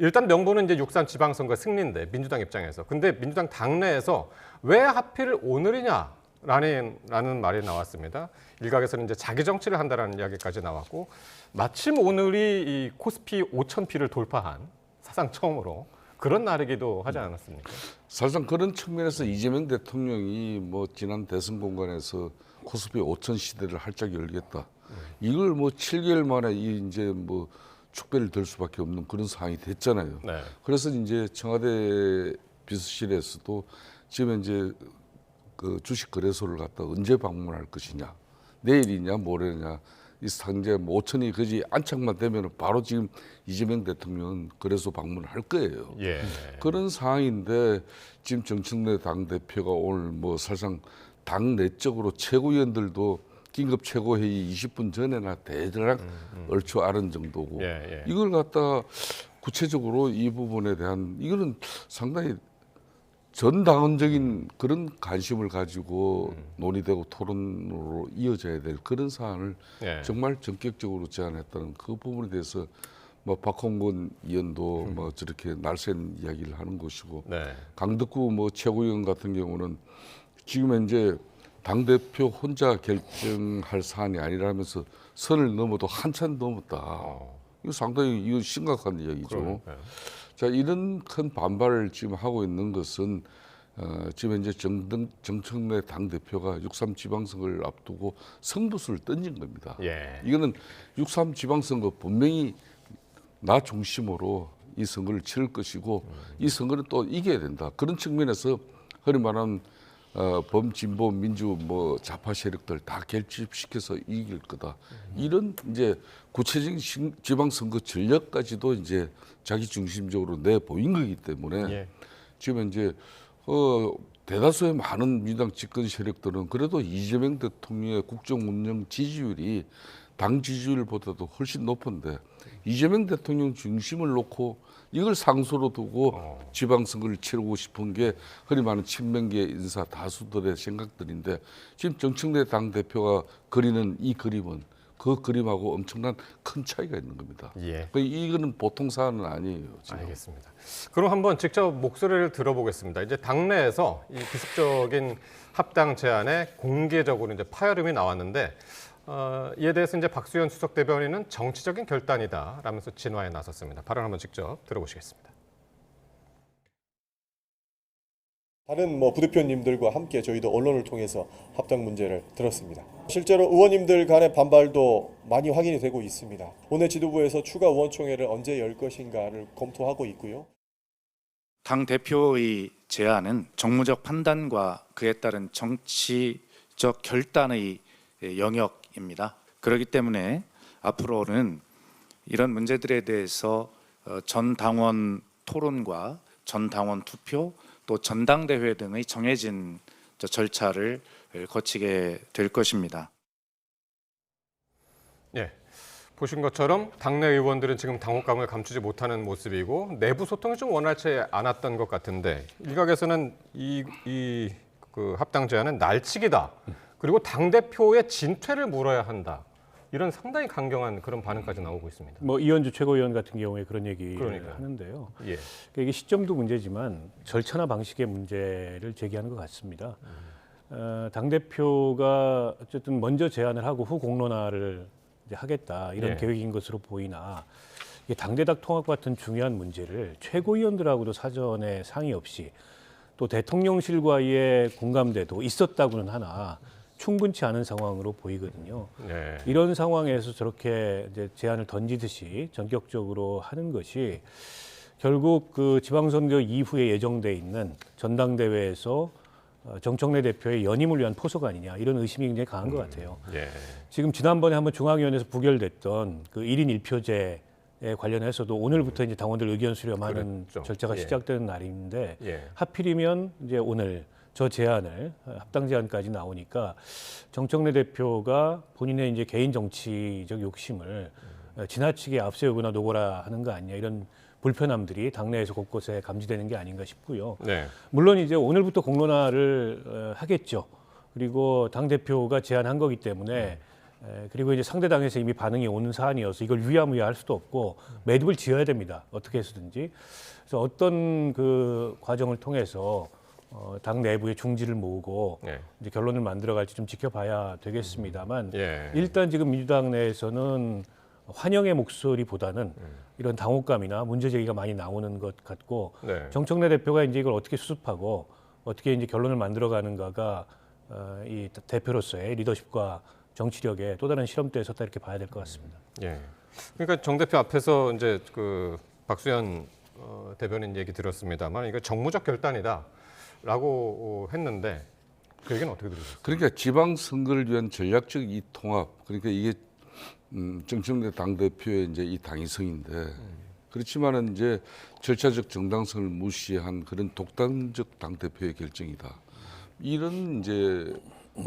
일단 명분은 이제 6.3 지방선거 승리인데 민주당 입장에서. 근데 민주당 당내에서 왜 하필 오늘이냐라는 말이 나왔습니다. 일각에서는 이제 자기 정치를 한다는 이야기까지 나왔고 마침 오늘이 이 코스피 5,000피를 돌파한 사상 처음으로 그런 날이기도 하지 않았습니까? 사실상 그런 측면에서 이재명 대통령이 뭐 지난 대선 공간에서 코스피 5,000 시대를 활짝 열겠다. 이걸 뭐 7개월 만에 이제 뭐 축배를 들 수밖에 없는 그런 상황이 됐잖아요. 그래서 이제 청와대 비서실에서도 지금 이제 그 주식 거래소를 갖다 언제 방문할 것이냐, 내일이냐, 모레냐, 이 상제 5천이 그지 안착만 되면 바로 지금 이재명 대통령은 거래소 방문을 할 거예요. 그런 상황인데 지금 정청래 당 대표가 오늘 뭐 사실상 당 내적으로 최고위원들도 긴급 최고회의 20분 전에나 대략 얼추 알은 정도고 이걸 갖다 구체적으로 이 부분에 대한 이거는 상당히 전 당원적인 그런 관심을 가지고 논의되고 토론으로 이어져야 될 그런 사안을 정말 전격적으로 제안했다는 그 부분에 대해서 뭐 박홍근 의원도 뭐 저렇게 날쌘 이야기를 하는 것이고 강덕구 뭐 최고위원 같은 경우는 지금 이제 당대표 혼자 결정할 사안이 아니라면서 선을 넘어도 한참 넘었다. 이거 상당히 이거 심각한 이야기죠. 자, 이런 큰 반발을 지금 하고 있는 것은 지금 이제 정청래 당대표가 6.3 지방선거를 앞두고 승부수를 던진 겁니다. 이거는 6.3 지방선거 분명히 나 중심으로 이 선거를 치를 것이고 이 선거는 또 이겨야 된다. 그런 측면에서 흔히 말하는 범진보 민주 뭐 좌파 세력들 다 결집시켜서 이길 거다. 이런 이제 구체적인 지방선거 전략까지도 이제 자기 중심적으로 내 보인 거기 때문에 지금 이제 대다수의 많은 민주당 집권 세력들은 그래도 이재명 대통령의 국정 운영 지지율이 당 지지율보다도 훨씬 높은데 이재명 대통령 중심을 놓고 이걸 상수로 두고 지방선거를 치르고 싶은 게 흔히 말하는 친명계 인사 다수들의 생각들인데 지금 정청래 당대표가 그리는 이 그림은 그 그림하고 엄청난 큰 차이가 있는 겁니다. 예. 이거는 보통 사안은 아니에요. 지금. 알겠습니다. 그럼 한번 직접 목소리를 들어보겠습니다. 이제 당내에서 이 기습적인 합당 제안에 공개적으로 이제 파열음이 나왔는데 이에 대해서 이제 박수현 수석 대변인은 정치적인 결단이다라면서 진화에 나섰습니다. 발언 한번 직접 들어보시겠습니다. 다른 부대표님들과 함께 저희도 언론을 통해서 합당 문제를 들었습니다. 실제로 의원님들 간의 반발도 많이 확인이 되고 있습니다. 원내 지도부에서 추가 의원총회를 언제 열 것인가를 검토하고 있고요. 당 대표의 제안은 정무적 판단과 그에 따른 정치적 결단의 영역입니다. 그렇기 때문에 앞으로는 이런 문제들에 대해서 전 당원 토론과 전 당원 투표 또 전당대회 등의 정해진 절차를 거치게 될 것입니다. 예, 보신 것처럼 당내 의원들은 지금 당혹감을 감추지 못하는 모습이고 내부 소통이 좀 원활치 않았던 것 같은데 일각에서는 그 합당 제안은 날치기다. 그리고 당대표의 진퇴를 물어야 한다. 이런 상당히 강경한 그런 반응까지 나오고 있습니다. 이현주 최고위원 같은 경우에 그런 얘기를 그러니까요. 하는데요. 예. 그러니까 이게 시점도 문제지만 절차나 방식의 문제를 제기하는 것 같습니다. 당대표가 어쨌든 먼저 제안을 하고 후 공론화를 이제 하겠다 이런 예. 계획인 것으로 보이나 이게 당대당 통합 같은 중요한 문제를 최고위원들하고도 사전에 상의 없이 또 대통령실과의 공감대도 있었다고는 하나 충분치 않은 상황으로 보이거든요. 네. 이런 상황에서 저렇게 이제 제안을 던지듯이 전격적으로 하는 것이 결국 그 지방선거 이후에 예정돼 있는 전당대회에서 정청래 대표의 연임을 위한 포석 아니냐 이런 의심이 굉장히 강한 것 같아요. 예. 지금 지난번에 한번 중앙위원회에서 부결됐던 그 1인 1표제에 관련해서도 오늘부터 이제 당원들 의견 수렴하는 그렇죠. 절차가 예. 시작되는 날인데 예. 하필이면 이제 오늘 저 제안을 합당 제안까지 나오니까 정청래 대표가 본인의 이제 개인 정치적 욕심을 지나치게 앞세우거나 노고라 하는 거 아니냐 이런 불편함들이 당내에서 곳곳에 감지되는 게 아닌가 싶고요. 네. 물론 이제 오늘부터 공론화를 하겠죠. 그리고 당 대표가 제안한 거기 때문에 그리고 이제 상대 당에서 이미 반응이 오는 사안이어서 이걸 유야무야할 수도 없고 매듭을 지어야 됩니다. 어떻게 해서든지. 그래서 어떤 그 과정을 통해서 당 내부의 중지를 모으고 네. 이제 결론을 만들어갈지 좀 지켜봐야 되겠습니다만 예. 일단 지금 민주당 내에서는 환영의 목소리보다는 이런 당혹감이나 문제 제기가 많이 나오는 것 같고 네. 정청래 대표가 이제 이걸 어떻게 수습하고 어떻게 이제 결론을 만들어가는가가 이 대표로서의 리더십과 정치력의 또 다른 시험대에 섰다 이렇게 봐야 될 것 같습니다. 예. 그러니까 정 대표 앞에서 이제 그 박수현 대변인 얘기 들었습니다만 이거 정무적 결단이다라고 했는데 그 얘기는 어떻게 들으셨어요? 그러니까 지방선거를 위한 전략적 이 통합, 그러니까 이게 정청래 당대표의 이제 이 당위성인데 그렇지만은 이제 절차적 정당성을 무시한 그런 독단적 당대표의 결정이다. 이런 이제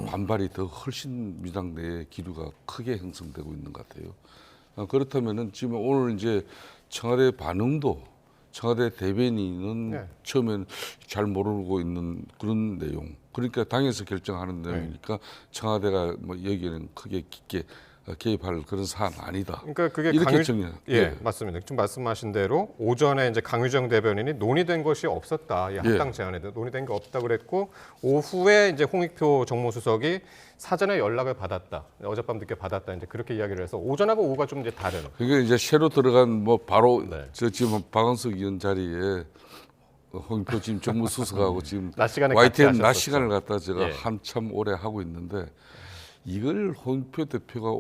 반발이 더 훨씬 민주당 내에 기류가 크게 형성되고 있는 것 같아요. 그렇다면은 지금 오늘 이제 청와대 반응도 청와대 대변인은 네. 처음엔 잘 모르고 있는 그런 내용. 그러니까 당에서 결정하는 내용이니까 청와대가 뭐 여기에는 크게 깊게 개입할 그런 사안 아니다. 그러니까 그게 이렇게 정리해요. 예, 맞습니다. 지금 말씀하신 대로 오전에 이제 강유정 대변인이 논의된 것이 없었다. 이 합당 제안에도 논의된 게 없다 그랬고 오후에 이제 홍익표 정무수석이 사전에 연락을 받았다. 어젯밤 늦게 받았다. 이제 그렇게 이야기를 해서 오전하고 오후가 좀 이제 다른. 그게 이제 새로 들어간 뭐 바로 저 지금 박원석 의원 자리에 홍익표 지금 정무수석하고 지금 낮 시간에 YTN 같이 낮 하셨었죠. 시간을 갖다 제가 예. 한참 오래 하고 있는데 이걸 홍익표 대표가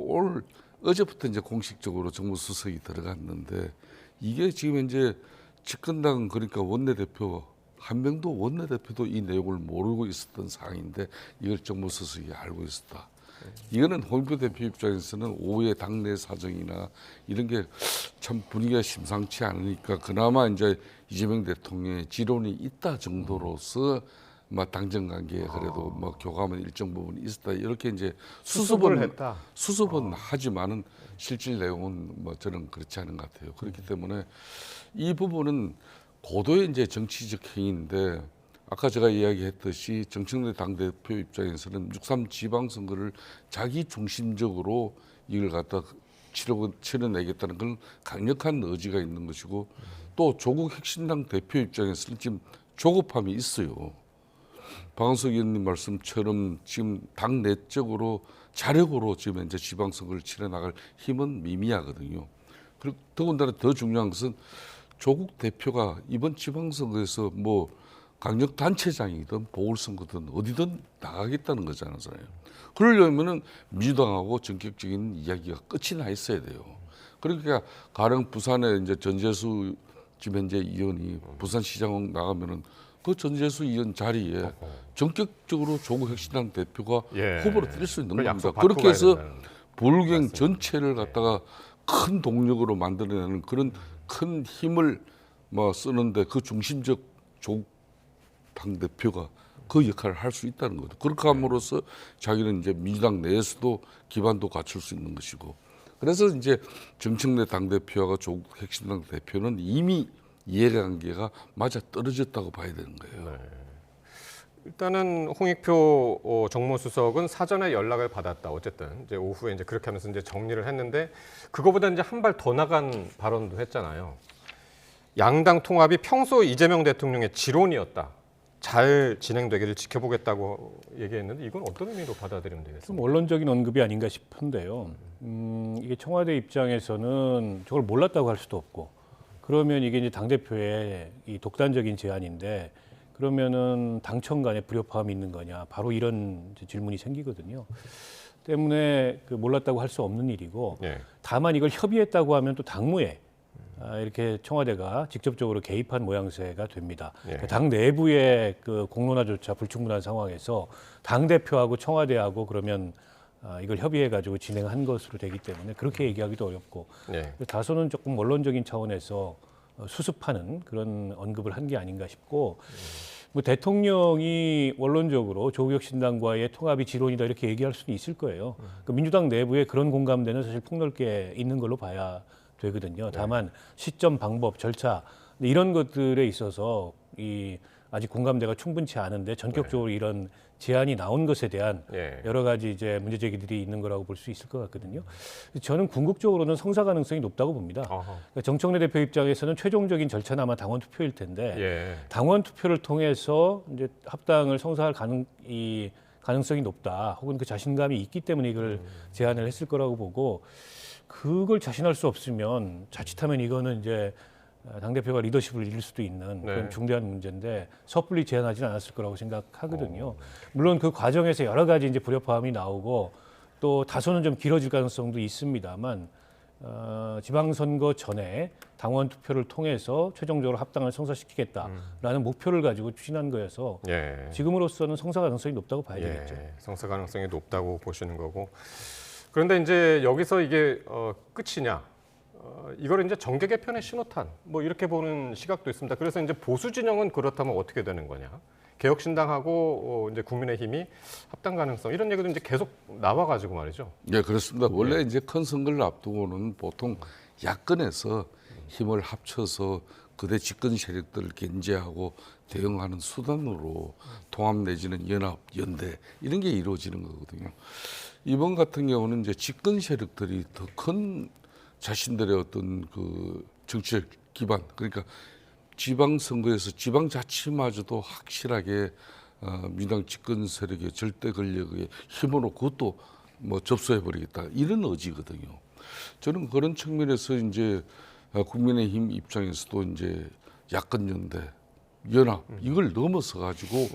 어제부터 이제 공식적으로 정무수석이 들어갔는데 이게 지금 이제 집권당 그러니까 원내대표 한 명도 원내대표도 이 내용을 모르고 있었던 상황인데 이걸 정무수석이 알고 있었다. 이거는 홍익표 대표 입장에서는 오후에 당내 사정이나 이런 게 참 분위기가 심상치 않으니까 그나마 이제 이재명 대통령의 지론이 있다 정도로서 뭐 당정 관계에 그래도 뭐 교감은 일정 부분 있었다 이렇게 이제 수습을 했다. 수습은 하지만은 실질 내용은 뭐 저는 그렇지 않은 것 같아요. 그렇기 때문에 이 부분은 고도의 이제 정치적 행위인데 아까 제가 이야기했듯이 정청래 당대표 입장에서는 6.3 지방선거를 자기 중심적으로 이걸 갖다 치러내겠다는 그런 강력한 의지가 있는 것이고 또 조국 혁신당 대표 입장에서는 지금 조급함이 있어요. 박원석 의원님 말씀처럼 지금 당 내적으로 자력으로 지금 현재 지방선거를 치러나갈 힘은 미미하거든요. 그리고 더군다나 더 중요한 것은 조국 대표가 이번 지방선거에서 뭐 강력단체장이든 보궐선거든 어디든 나가겠다는 거잖아요. 그러려면은 민주당하고 전격적인 이야기가 끝이 나 있어야 돼요. 그러니까 가령 부산에 이제 전재수 지금 현재 의원이 부산시장 나가면은 그 전재수 의원 자리에 전격적으로 조국 혁신당 대표가 후보로 뛸 수 있는 겁니다. 그렇게 해서 불경 전체를 갖다가 큰 동력으로 만들어내는 그런 큰 힘을 뭐 쓰는데 그 중심적 조국 당 대표가 그 역할을 할 수 있다는 거죠. 그렇게 함으로써 자기는 이제 민주당 내에서도 기반도 갖출 수 있는 것이고. 그래서 이제 정청래 당 대표와 조국 혁신당 대표는 이미 이해관계가 맞아 떨어졌다고 봐야 되는 거예요. 네. 일단은 홍익표 정무수석은 사전에 연락을 받았다. 어쨌든 이제 오후에 이제 그렇게 하면서 이제 정리를 했는데 그거보다 이제 한 발 더 나간 발언도 했잖아요. 양당 통합이 평소 이재명 대통령의 지론이었다. 잘 진행되기를 지켜보겠다고 얘기했는데 이건 어떤 의미로 받아들이면 되겠습니까? 좀 원론적인 언급이 아닌가 싶은데요. 이게 청와대 입장에서는 저걸 몰랐다고 할 수도 없고 그러면 이게 이제 당대표의 이 독단적인 제안인데 그러면은 당청 간에 불협화음이 있는 거냐 바로 이런 질문이 생기거든요. 때문에 그 몰랐다고 할 수 없는 일이고 다만 이걸 협의했다고 하면 또 당무에 이렇게 청와대가 직접적으로 개입한 모양새가 됩니다. 당 내부의 그 공론화조차 불충분한 상황에서 당 대표하고 청와대하고 그러면 이걸 협의해가지고 진행한 것으로 되기 때문에 그렇게 얘기하기도 어렵고 다소는 조금 원론적인 차원에서 수습하는 그런 언급을 한 게 아닌가 싶고 뭐 대통령이 원론적으로 조국혁신당과의 통합이 지론이다 이렇게 얘기할 수도 있을 거예요. 그러니까 민주당 내부에 그런 공감대는 사실 폭넓게 있는 걸로 봐야 되거든요. 다만 시점, 방법, 절차 이런 것들에 있어서 이 아직 공감대가 충분치 않은데 전격적으로 이런 제안이 나온 것에 대한 여러 가지 이제 문제 제기들이 있는 거라고 볼 수 있을 것 같거든요. 저는 궁극적으로는 성사 가능성이 높다고 봅니다. 그러니까 정청래 대표 입장에서는 최종적인 절차는 아마 당원 투표일 텐데 당원 투표를 통해서 이제 합당을 성사할 가능성이 높다. 혹은 그 자신감이 있기 때문에 이걸 제안을 했을 거라고 보고 그걸 자신할 수 없으면 자칫하면 이거는 이제 당대표가 리더십을 잃을 수도 있는 그런 중대한 문제인데 섣불리 제안하지는 않았을 거라고 생각하거든요. 물론 그 과정에서 여러 가지 이제 불협화음이 나오고 또 다소는 좀 길어질 가능성도 있습니다만 지방선거 전에 당원 투표를 통해서 최종적으로 합당을 성사시키겠다라는 목표를 가지고 추진한 거여서 지금으로서는 성사 가능성이 높다고 봐야 되겠죠. 성사 가능성이 높다고 보시는 거고. 그런데 이제 여기서 이게 끝이냐? 이걸 이제 정계 개편의 신호탄 뭐 이렇게 보는 시각도 있습니다. 그래서 이제 보수 진영은 그렇다면 어떻게 되는 거냐? 개혁신당하고 이제 국민의힘이 합당 가능성 이런 얘기도 이제 계속 나와가지고 말이죠. 네, 그렇습니다. 원래 이제 큰 선거를 앞두고는 보통 야권에서 힘을 합쳐서 그대 집권 세력들을 견제하고 대응하는 수단으로 통합 내지는 연합, 연대 이런 게 이루어지는 거거든요. 이번 같은 경우는 이제 집권 세력들이 더 큰 자신들의 어떤 그 정치적 기반, 그러니까 지방선거에서 지방자치마저도 확실하게 민주당 집권 세력의 절대 권력의 힘으로 그것도 뭐 접수해버리겠다 이런 의지거든요. 저는 그런 측면에서 이제 국민의힘 입장에서도 이제 야권 연대, 연합 이걸 넘어서 가지고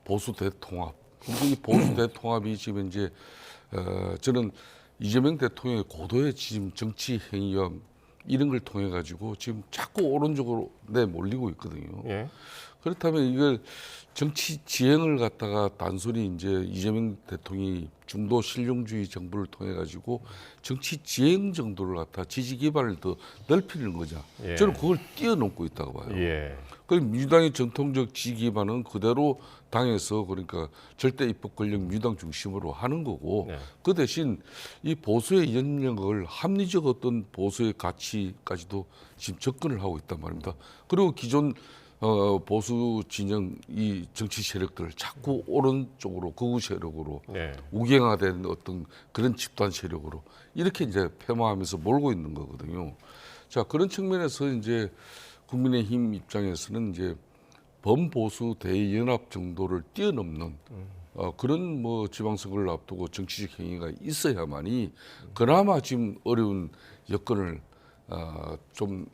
보수 대통합. 그리고 이 보수 대통합이 지금 이제 저는 이재명 대통령의 고도의 지금 정치 행위와 이런 걸 통해 가지고 지금 자꾸 오른쪽으로 몰리고 있거든요. 그렇다면 이걸 정치 지형을 갖다가 단순히 이제 이재명 대통령이 중도 실용주의 정부를 통해 가지고 정치 지형 정도를 갖다 지지 기반을 더 넓히는 거죠. 저는 그걸 뛰어넘고 있다고 봐요. 그 민주당의 전통적 지지 기반은 그대로 당에서 그러니까 절대 입법 권력 민주당 중심으로 하는 거고 그 대신 이 보수의 영역을 합리적 어떤 보수의 가치까지도 지금 접근을 하고 있단 말입니다. 그리고 기존 보수 진영 이 정치 세력들 자꾸 오른쪽으로 극우 세력으로 네. 우경화된 어떤 그런 집단 세력으로 이렇게 이제 폐마하면서 몰고 있는 거거든요. 자, 그런 측면에서 이제 국민의힘 입장에서는 이제 범보수 대연합 정도를 뛰어넘는 그런 뭐 지방선거를 앞두고 정치적 행위가 있어야만이 그나마 지금 어려운 여건을 좀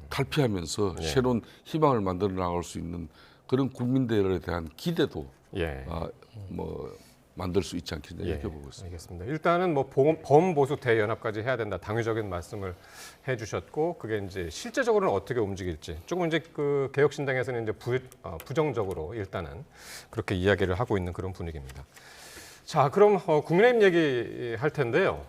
탈피하면서 예. 새로운 희망을 만들어 나갈 수 있는 그런 국민들에 대한 기대도 예. 뭐 만들 수 있지 않겠냐 이렇게 보고 있습니다. 알겠습니다. 일단은 뭐 범보수 대연합까지 해야 된다. 당위적인 말씀을 해주셨고 그게 이제 실제적으로는 어떻게 움직일지 조금 이제 그 개혁신당에서는 이제 부정적으로 일단은 그렇게 이야기를 하고 있는 그런 분위기입니다. 자, 그럼 국민의힘 얘기할 텐데요.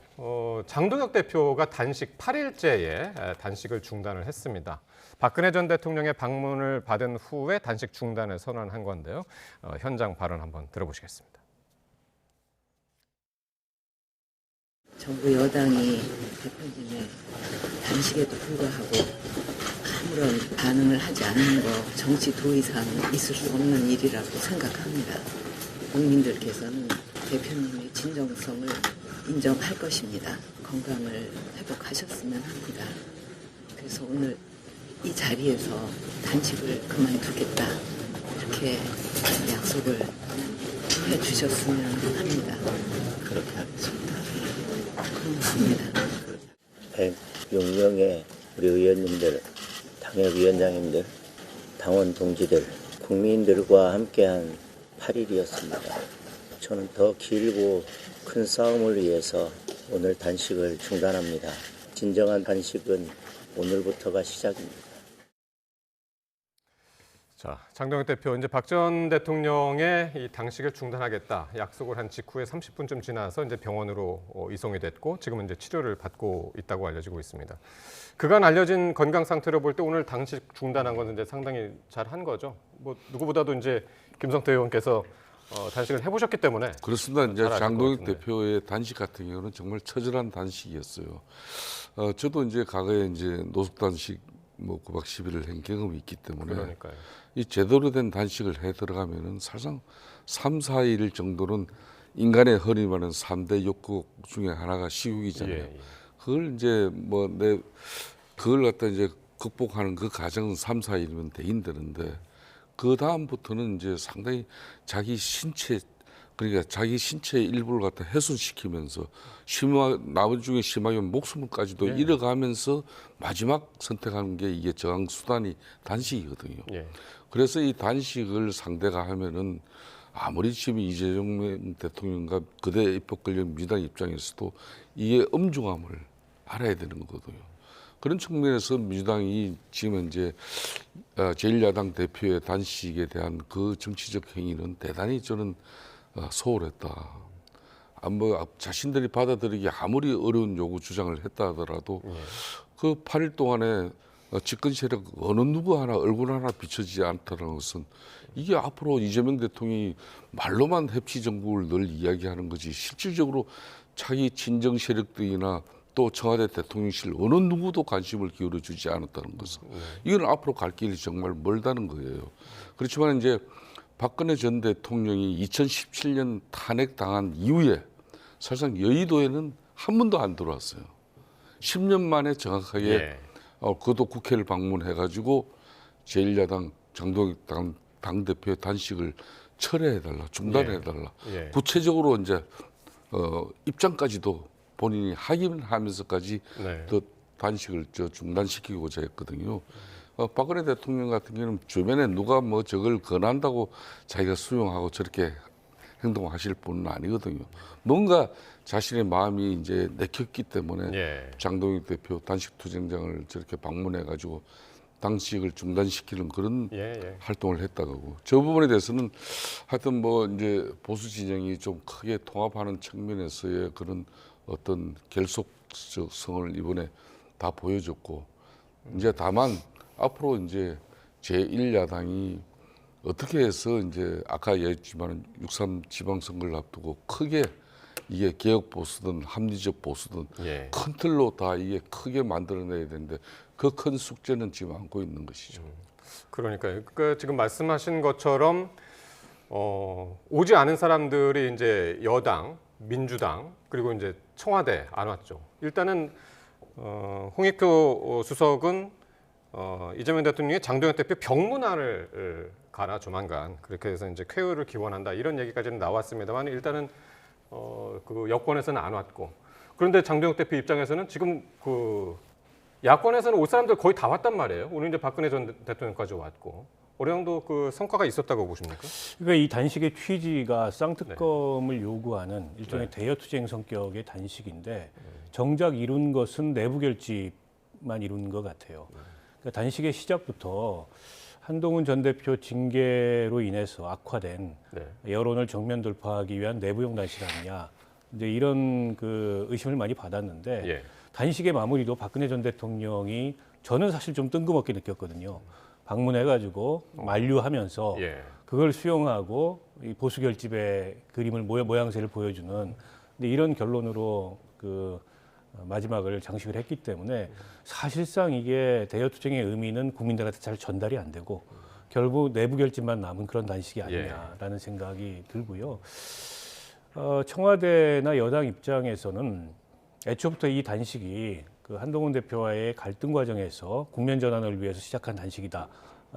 장동혁 대표가 단식 8일째에 단식을 중단을 했습니다. 박근혜 전 대통령의 방문을 받은 후에 단식 중단을 선언한 건데요. 현장 발언 한번 들어보시겠습니다. 정부 여당이 대표님의 단식에도 불구하고 아무런 반응을 하지 않는 거 정치 도의상 있을 수 없는 일이라고 생각합니다. 국민들께서는 대표님의 진정성을 인정할 것입니다. 건강을 회복하셨으면 합니다. 그래서 오늘 이 자리에서 단식을 그만두겠다 이렇게 약속을 해주셨으면 합니다. 그렇게 하겠습니다. 고맙습니다. 106명의 우리 의원님들, 당협위원장님들, 당원 동지들, 국민들과 함께한 8일이었습니다. 저는 더 길고 큰 싸움을 위해서 오늘 단식을 중단합니다. 진정한 단식은 오늘부터가 시작입니다. 자, 장동혁 대표 이제 박 전 대통령의 이 단식을 중단하겠다 약속을 한 직후에 30분쯤 지나서 이제 병원으로 이송이 됐고 지금은 이제 치료를 받고 있다고 알려지고 있습니다. 그간 알려진 건강 상태로 볼 때 오늘 단식 중단한 건 이제 상당히 잘한 거죠. 뭐 누구보다도 이제 김성태 의원께서 단식을 해보셨기 때문에 그렇습니다. 이제 장동혁 대표의 단식 같은 경우는 정말 처절한 단식이었어요. 저도 이제 과거에 이제 노숙 단식 뭐 9박 10일을 한 경험이 있기 때문에 그러니까요. 이 제대로 된 단식을 해 들어가면은 사실상 3, 4일 정도는 인간의 흔히 말하는 3대 욕구 중에 하나가 식욕이잖아요. 예. 그걸 이제 그걸 갖다 이제 극복하는 그 과정은 3, 4일이면 되긴 되는데 그 다음부터는 이제 상당히 자기 신체 그러니까 자기 신체의 일부를 갖다 훼손시키면서 나머지 중에 심하게 목숨을까지도 예. 잃어가면서 마지막 선택하는 게 이게 저항 수단이 단식이거든요. 예. 그래서 이 단식을 상대가 하면은 아무리 지금 이재명 대통령과 그대 입법 권력 민주당 입장에서도 이게 엄중함을 알아야 되는 거거든요. 그런 측면에서 민주당이 지금 현재 제1야당 대표의 단식에 대한 그 정치적 행위는 대단히 저는 소홀했다. 뭐 자신들이 받아들이기 아무리 어려운 요구 주장을 했다 하더라도 그 8일 동안에 집권 세력 어느 누구 하나 얼굴 하나 비춰지지 않다는 것은 이게 앞으로 이재명 대통령이 말로만 협치 정국을 늘 이야기하는 거지 실질적으로 자기 친정 세력들이나 또 청와대 대통령실 어느 누구도 관심을 기울여주지 않았다는 것은 이건 앞으로 갈 길이 정말 멀다는 거예요. 그렇지만 이제 박근혜 전 대통령이 2017년 탄핵당한 이후에 사실상 여의도에는 한 번도 안 들어왔어요. 10년 만에 정확하게 그것도 국회를 방문해가지고 제1야당 장동혁 당대표의 단식을 철회해달라, 중단해달라. 구체적으로 이제 입장까지도 본인이 확인하면서까지 또 단식을 중단시키고자 했거든요. 박근혜 대통령 같은 경우는 주변에 누가 뭐 저걸 권한다고 자기가 수용하고 저렇게 행동하실 분은 아니거든요. 뭔가 자신의 마음이 이제 내켰기 때문에 장동혁 대표 단식 투쟁장을 저렇게 방문해가지고 단식을 중단시키는 그런 활동을 했다고. 저 부분에 대해서는 하여튼 뭐 이제 보수 진영이 좀 크게 통합하는 측면에서의 그런 어떤 결속성을 이번에 다 보여줬고 이제 다만 앞으로 이제 제1야당이 어떻게 해서 이제 아까 얘기했지만 6.3 지방선거를 앞두고 크게 이게 개혁 보수든 합리적 보수든 큰 틀로 다 이게 크게 만들어내야 되는데 그 큰 숙제는 지금 안고 있는 것이죠. 그러니까요. 그러니까 지금 말씀하신 것처럼 오지 않은 사람들이 이제 여당, 민주당 그리고 이제 청와대 안 왔죠. 일단은 홍익표 수석은 이재명 대통령이 장동혁 대표 병문안을 가나 조만간 그렇게 해서 이제 쾌유를 기원한다 이런 얘기까지는 나왔습니다만 일단은 그 여권에서는 안 왔고 그런데 장동혁 대표 입장에서는 지금 그 야권에서는 올 사람들 거의 다 왔단 말이에요. 오늘 이제 박근혜 전 대통령까지 왔고 어느 정도 그 성과가 있었다고 보십니까? 그러니까 이 단식의 취지가 쌍특검을 요구하는 일종의 대여투쟁 성격의 단식인데 정작 이룬 것은 내부 결집만 이룬 것 같아요. 그러니까 단식의 시작부터 한동훈 전 대표 징계로 인해서 악화된 여론을 정면 돌파하기 위한 내부용 단식 아니냐. 이제 이런 그 의심을 많이 받았는데 단식의 마무리도 박근혜 전 대통령이 저는 사실 좀 뜬금없게 느꼈거든요. 방문해가지고 만류하면서 그걸 수용하고 이 보수 결집의 그림을 모양새를 보여주는 근데 이런 결론으로 그 마지막을 장식을 했기 때문에 사실상 이게 대여투쟁의 의미는 국민들한테 잘 전달이 안 되고 결국 내부 결집만 남은 그런 단식이 아니냐라는 생각이 들고요. 청와대나 여당 입장에서는 애초부터 이 단식이 그 한동훈 대표와의 갈등 과정에서 국면 전환을 위해서 시작한 단식이다.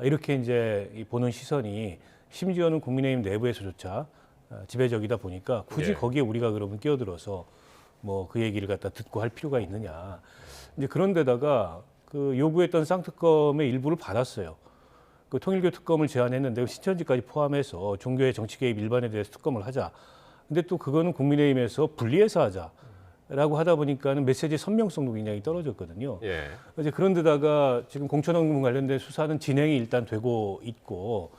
이렇게 이제 보는 시선이 심지어는 국민의힘 내부에서조차 지배적이다 보니까 굳이 거기에 우리가 그러면 끼어들어서 뭐 그 얘기를 갖다 듣고 할 필요가 있느냐. 이제 그런데다가 그 요구했던 쌍특검의 일부를 받았어요. 그 통일교 특검을 제안했는데 신천지까지 포함해서 종교의 정치 개입 일반에 대해서 특검을 하자. 근데 또 그거는 국민의힘에서 분리해서 하자라고 하다 보니까는 메시지 선명성도 굉장히 떨어졌거든요. 이제 그런데다가 지금 공천원금 관련된 수사는 진행이 일단 되고 있고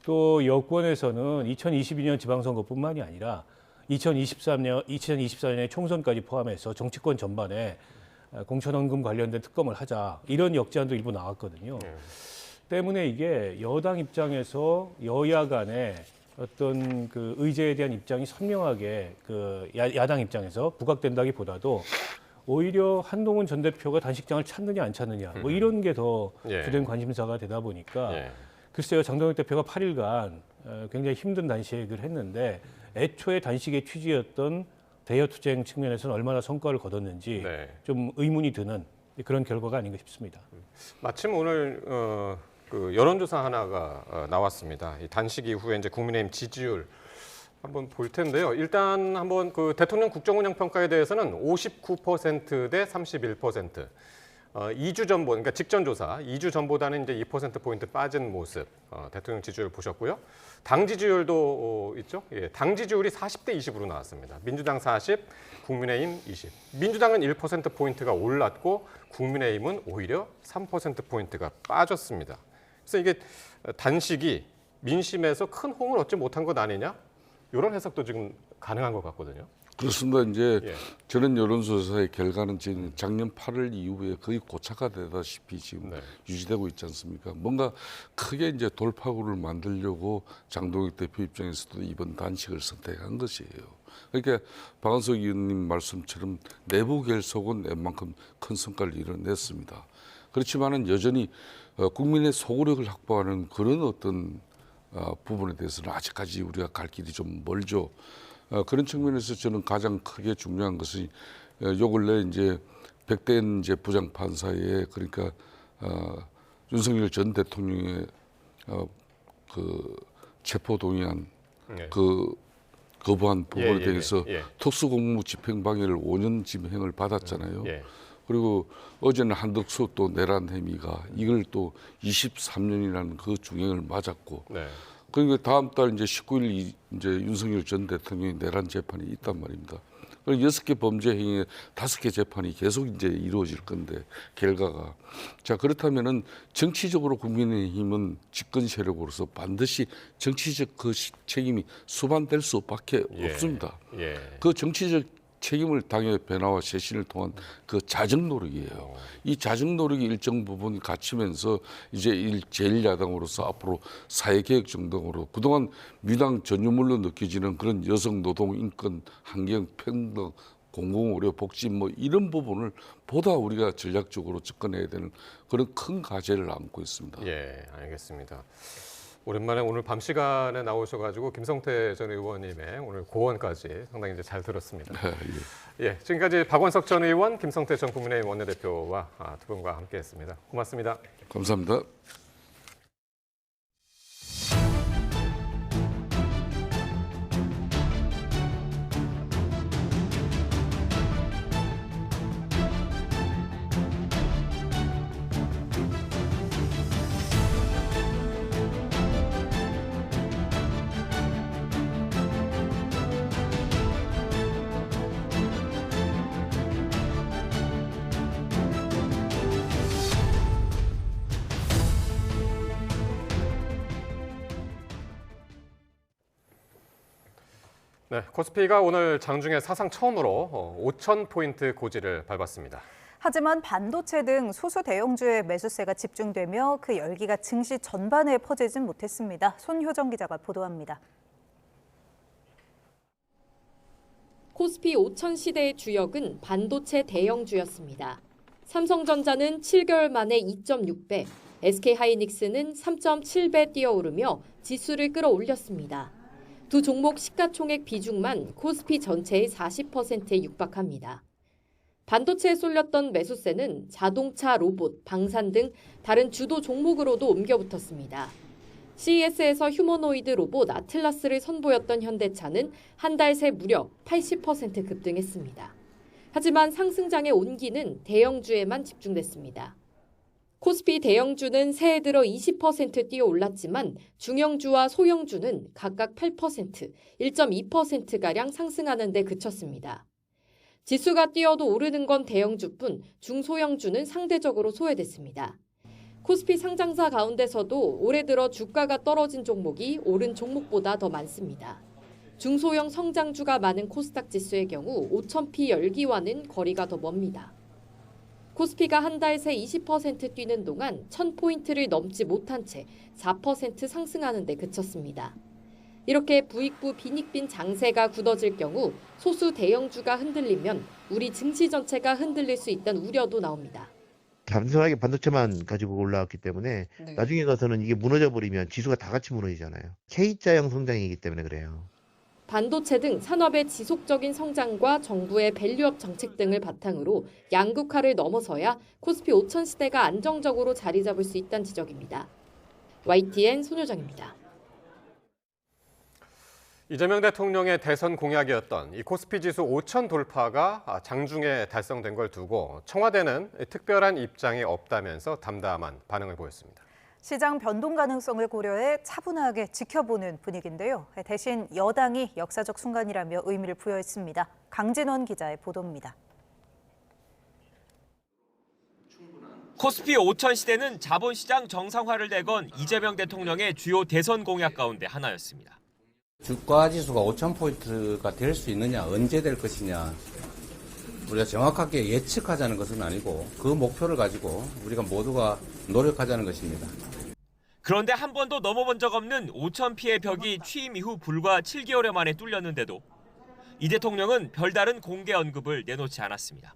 또 여권에서는 2022년 지방선거뿐만이 아니라 2024년의 총선까지 포함해서 정치권 전반에 공천원금 관련된 특검을 하자 이런 역제안도 일부 나왔거든요. 때문에 이게 여당 입장에서 여야 간에 어떤 그 의제에 대한 입장이 선명하게 그 야당 입장에서 부각된다기보다도 오히려 한동훈 전 대표가 단식장을 찾느냐 안 찾느냐 뭐 이런 게 더 주된 관심사가 되다 보니까 글쎄요 장동혁 대표가 8일간 굉장히 힘든 단식을 했는데 애초에 단식의 취지였던 대여투쟁 측면에서는 얼마나 성과를 거뒀는지 좀 의문이 드는 그런 결과가 아닌가 싶습니다. 마침 오늘 그 여론조사 하나가 나왔습니다. 이 단식 이후에 이제 국민의힘 지지율 한번 볼 텐데요. 일단 한번 그 대통령 국정운영 평가에 대해서는 59% 대 31%. 2주 전보, 그러니까 직전 조사, 2주 전보다는 이제 2%포인트 빠진 모습, 대통령 지지율 보셨고요. 당 지지율도 있죠. 당 지지율이 40대 20으로 나왔습니다. 민주당 40, 국민의힘 20. 민주당은 1%포인트가 올랐고, 국민의힘은 오히려 3%포인트가 빠졌습니다. 그래서 이게 단식이 민심에서 큰 호응을 얻지 못한 것 아니냐? 이런 해석도 지금 가능한 것 같거든요. 그렇습니다. 이제 저는 여론조사의 결과는 지금 작년 8월 이후에 거의 고착화되다시피 지금 유지되고 있지 않습니까? 뭔가 크게 이제 돌파구를 만들려고 장동혁 대표 입장에서도 이번 단식을 선택한 것이에요. 그러니까 박한석 의원님 말씀처럼 내부 결속은 웬만큼 큰 성과를 이뤄냈습니다. 그렇지만은 여전히 국민의 소구력을 확보하는 그런 어떤 부분에 대해서는 아직까지 우리가 갈 길이 좀 멀죠. 그런 측면에서 저는 가장 크게 중요한 것이 요 근래 이제 백대현 이제 부장판사의 그러니까 윤석열 전 대통령의 그 체포 동의안 그 거부한 부분에 대해서 특수공무 집행방해를 5년 집행을 받았잖아요. 그리고 어제는 한덕수 또 내란 혐의가 이걸 또 23년이라는 그 중형을 맞았고. 그러니까 다음 달 이제 19일 이제 윤석열 전 대통령의 내란 재판이 있단 말입니다. 그리고 6개 범죄 행위에 5개 재판이 계속 이제 이루어질 건데 결과가 자 그렇다면은 정치적으로 국민의힘은 집권 세력으로서 반드시 정치적 그 책임이 수반될 수밖에 없습니다. 그 정치적 책임을 당의 변화와 쇄신을 통한 그 자정 노력이에요. 이 자정 노력이 일정 부분 갖추면서 이제 제1야당으로서 앞으로 사회개혁 정당으로 그동안 민주당 전유물로 느껴지는 그런 여성, 노동, 인권, 환경, 평등 공공의료, 복지 뭐 이런 부분을 보다 우리가 전략적으로 접근해야 되는 그런 큰 과제를 안고 있습니다. 예, 알겠습니다. 오랜만에 오늘 밤 시간에 나오셔가지고 김성태 전 의원님의 오늘 고언까지 상당히 이제 잘 들었습니다. 예, 지금까지 박원석 전 의원, 김성태 전 국민의힘 원내대표와 두 분과 함께했습니다. 고맙습니다. 감사합니다. 네, 코스피가 오늘 장중에 사상 처음으로 5,000포인트 고지를 밟았습니다. 하지만 반도체 등 소수 대형주의 매수세가 집중되며 그 열기가 증시 전반에 퍼지진 못했습니다. 손효정 기자가 보도합니다. 코스피 5천 시대의 주역은 반도체 대형주였습니다. 삼성전자는 7개월 만에 2.6배, SK하이닉스는 3.7배 뛰어오르며 지수를 끌어올렸습니다. 두 종목 시가총액 비중만 코스피 전체의 40%에 육박합니다. 반도체에 쏠렸던 매수세는 자동차, 로봇, 방산 등 다른 주도 종목으로도 옮겨붙었습니다. CES에서 휴머노이드 로봇 아틀라스를 선보였던 현대차는 한 달 새 무려 80% 급등했습니다. 하지만 상승장의 온기는 대형주에만 집중됐습니다. 코스피 대형주는 새해 들어 20% 뛰어올랐지만 중형주와 소형주는 각각 8%, 1.2%가량 상승하는 데 그쳤습니다. 지수가 뛰어도 오르는 건 대형주뿐 중소형주는 상대적으로 소외됐습니다. 코스피 상장사 가운데서도 올해 들어 주가가 떨어진 종목이 오른 종목보다 더 많습니다. 중소형 성장주가 많은 코스닥 지수의 경우 5,000피 열기와는 거리가 더 멉니다. 코스피가 한 달 새 20% 뛰는 동안 1,000포인트를 넘지 못한 채 4% 상승하는 데 그쳤습니다. 이렇게 부익부 빈익빈 장세가 굳어질 경우 소수 대형주가 흔들리면 우리 증시 전체가 흔들릴 수 있다는 우려도 나옵니다. 단순하게 반도체만 가지고 올라왔기 때문에 나중에 가서는 이게 무너져버리면 지수가 다 같이 무너지잖아요. K자형 성장이기 때문에 그래요. 반도체 등 산업의 지속적인 성장과 정부의 밸류업 정책 등을 바탕으로 양극화를 넘어서야 코스피 5천 시대가 안정적으로 자리 잡을 수 있다는 지적입니다. YTN 손효정입니다. 이재명 대통령의 대선 공약이었던 이 코스피 지수 5,000 돌파가 장중에 달성된 걸 두고 청와대는 특별한 입장이 없다면서 담담한 반응을 보였습니다. 시장 변동 가능성을 고려해 차분하게 지켜보는 분위기인데요. 대신 여당이 역사적 순간이라며 의미를 부여했습니다. 강진원 기자의 보도입니다. 코스피 5천 시대는 자본시장 정상화를 내건 이재명 대통령의 주요 대선 공약 가운데 하나였습니다. 주가 지수가 5,000포인트가 될 수 있느냐, 언제 될 것이냐, 우리가 정확하게 예측하자는 것은 아니고 그 목표를 가지고 우리가 모두가 노력하자는 것입니다. 그런데 한 번도 넘어본 적 없는 5,000피의 벽이 취임 이후 불과 7개월 만에 뚫렸는데도 이 대통령은 별다른 공개 언급을 내놓지 않았습니다.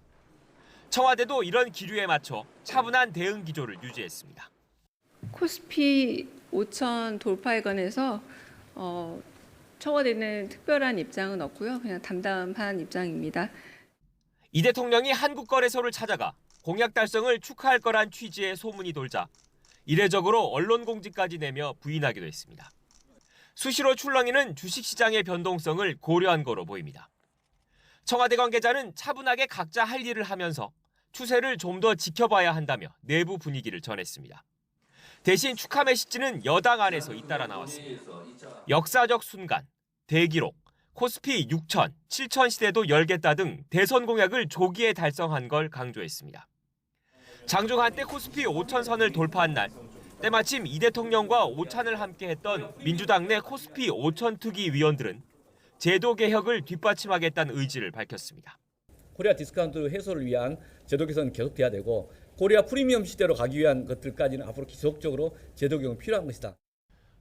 청와대도 이런 기류에 맞춰 차분한 대응 기조를 유지했습니다. 코스피 5천 돌파에 관해서 청와대는 특별한 입장은 없고요. 그냥 담담한 입장입니다. 이 대통령이 한국거래소를 찾아가 공약 달성을 축하할 거란 취지의 소문이 돌자 이례적으로 언론 공지까지 내며 부인하기도 했습니다. 수시로 출렁이는 주식시장의 변동성을 고려한 거로 보입니다. 청와대 관계자는 차분하게 각자 할 일을 하면서 추세를 좀 더 지켜봐야 한다며 내부 분위기를 전했습니다. 대신 축하 메시지는 여당 안에서 잇따라 나왔습니다. 역사적 순간, 대기록, 코스피 6천, 7천 시대도 열겠다 등 대선 공약을 조기에 달성한 걸 강조했습니다. 장중 한때 코스피 5천 선을 돌파한 날, 때마침 이 대통령과 오찬을 함께했던 민주당 내 코스피 5천 투기 위원들은 제도 개혁을 뒷받침하겠다는 의지를 밝혔습니다. 코리아 디스카운트 해소를 위한 제도 개선은 계속돼야 되고 코리아 프리미엄 시대로 가기 위한 것들까지는 앞으로 지속적으로 제도 개혁이 필요한 것이다.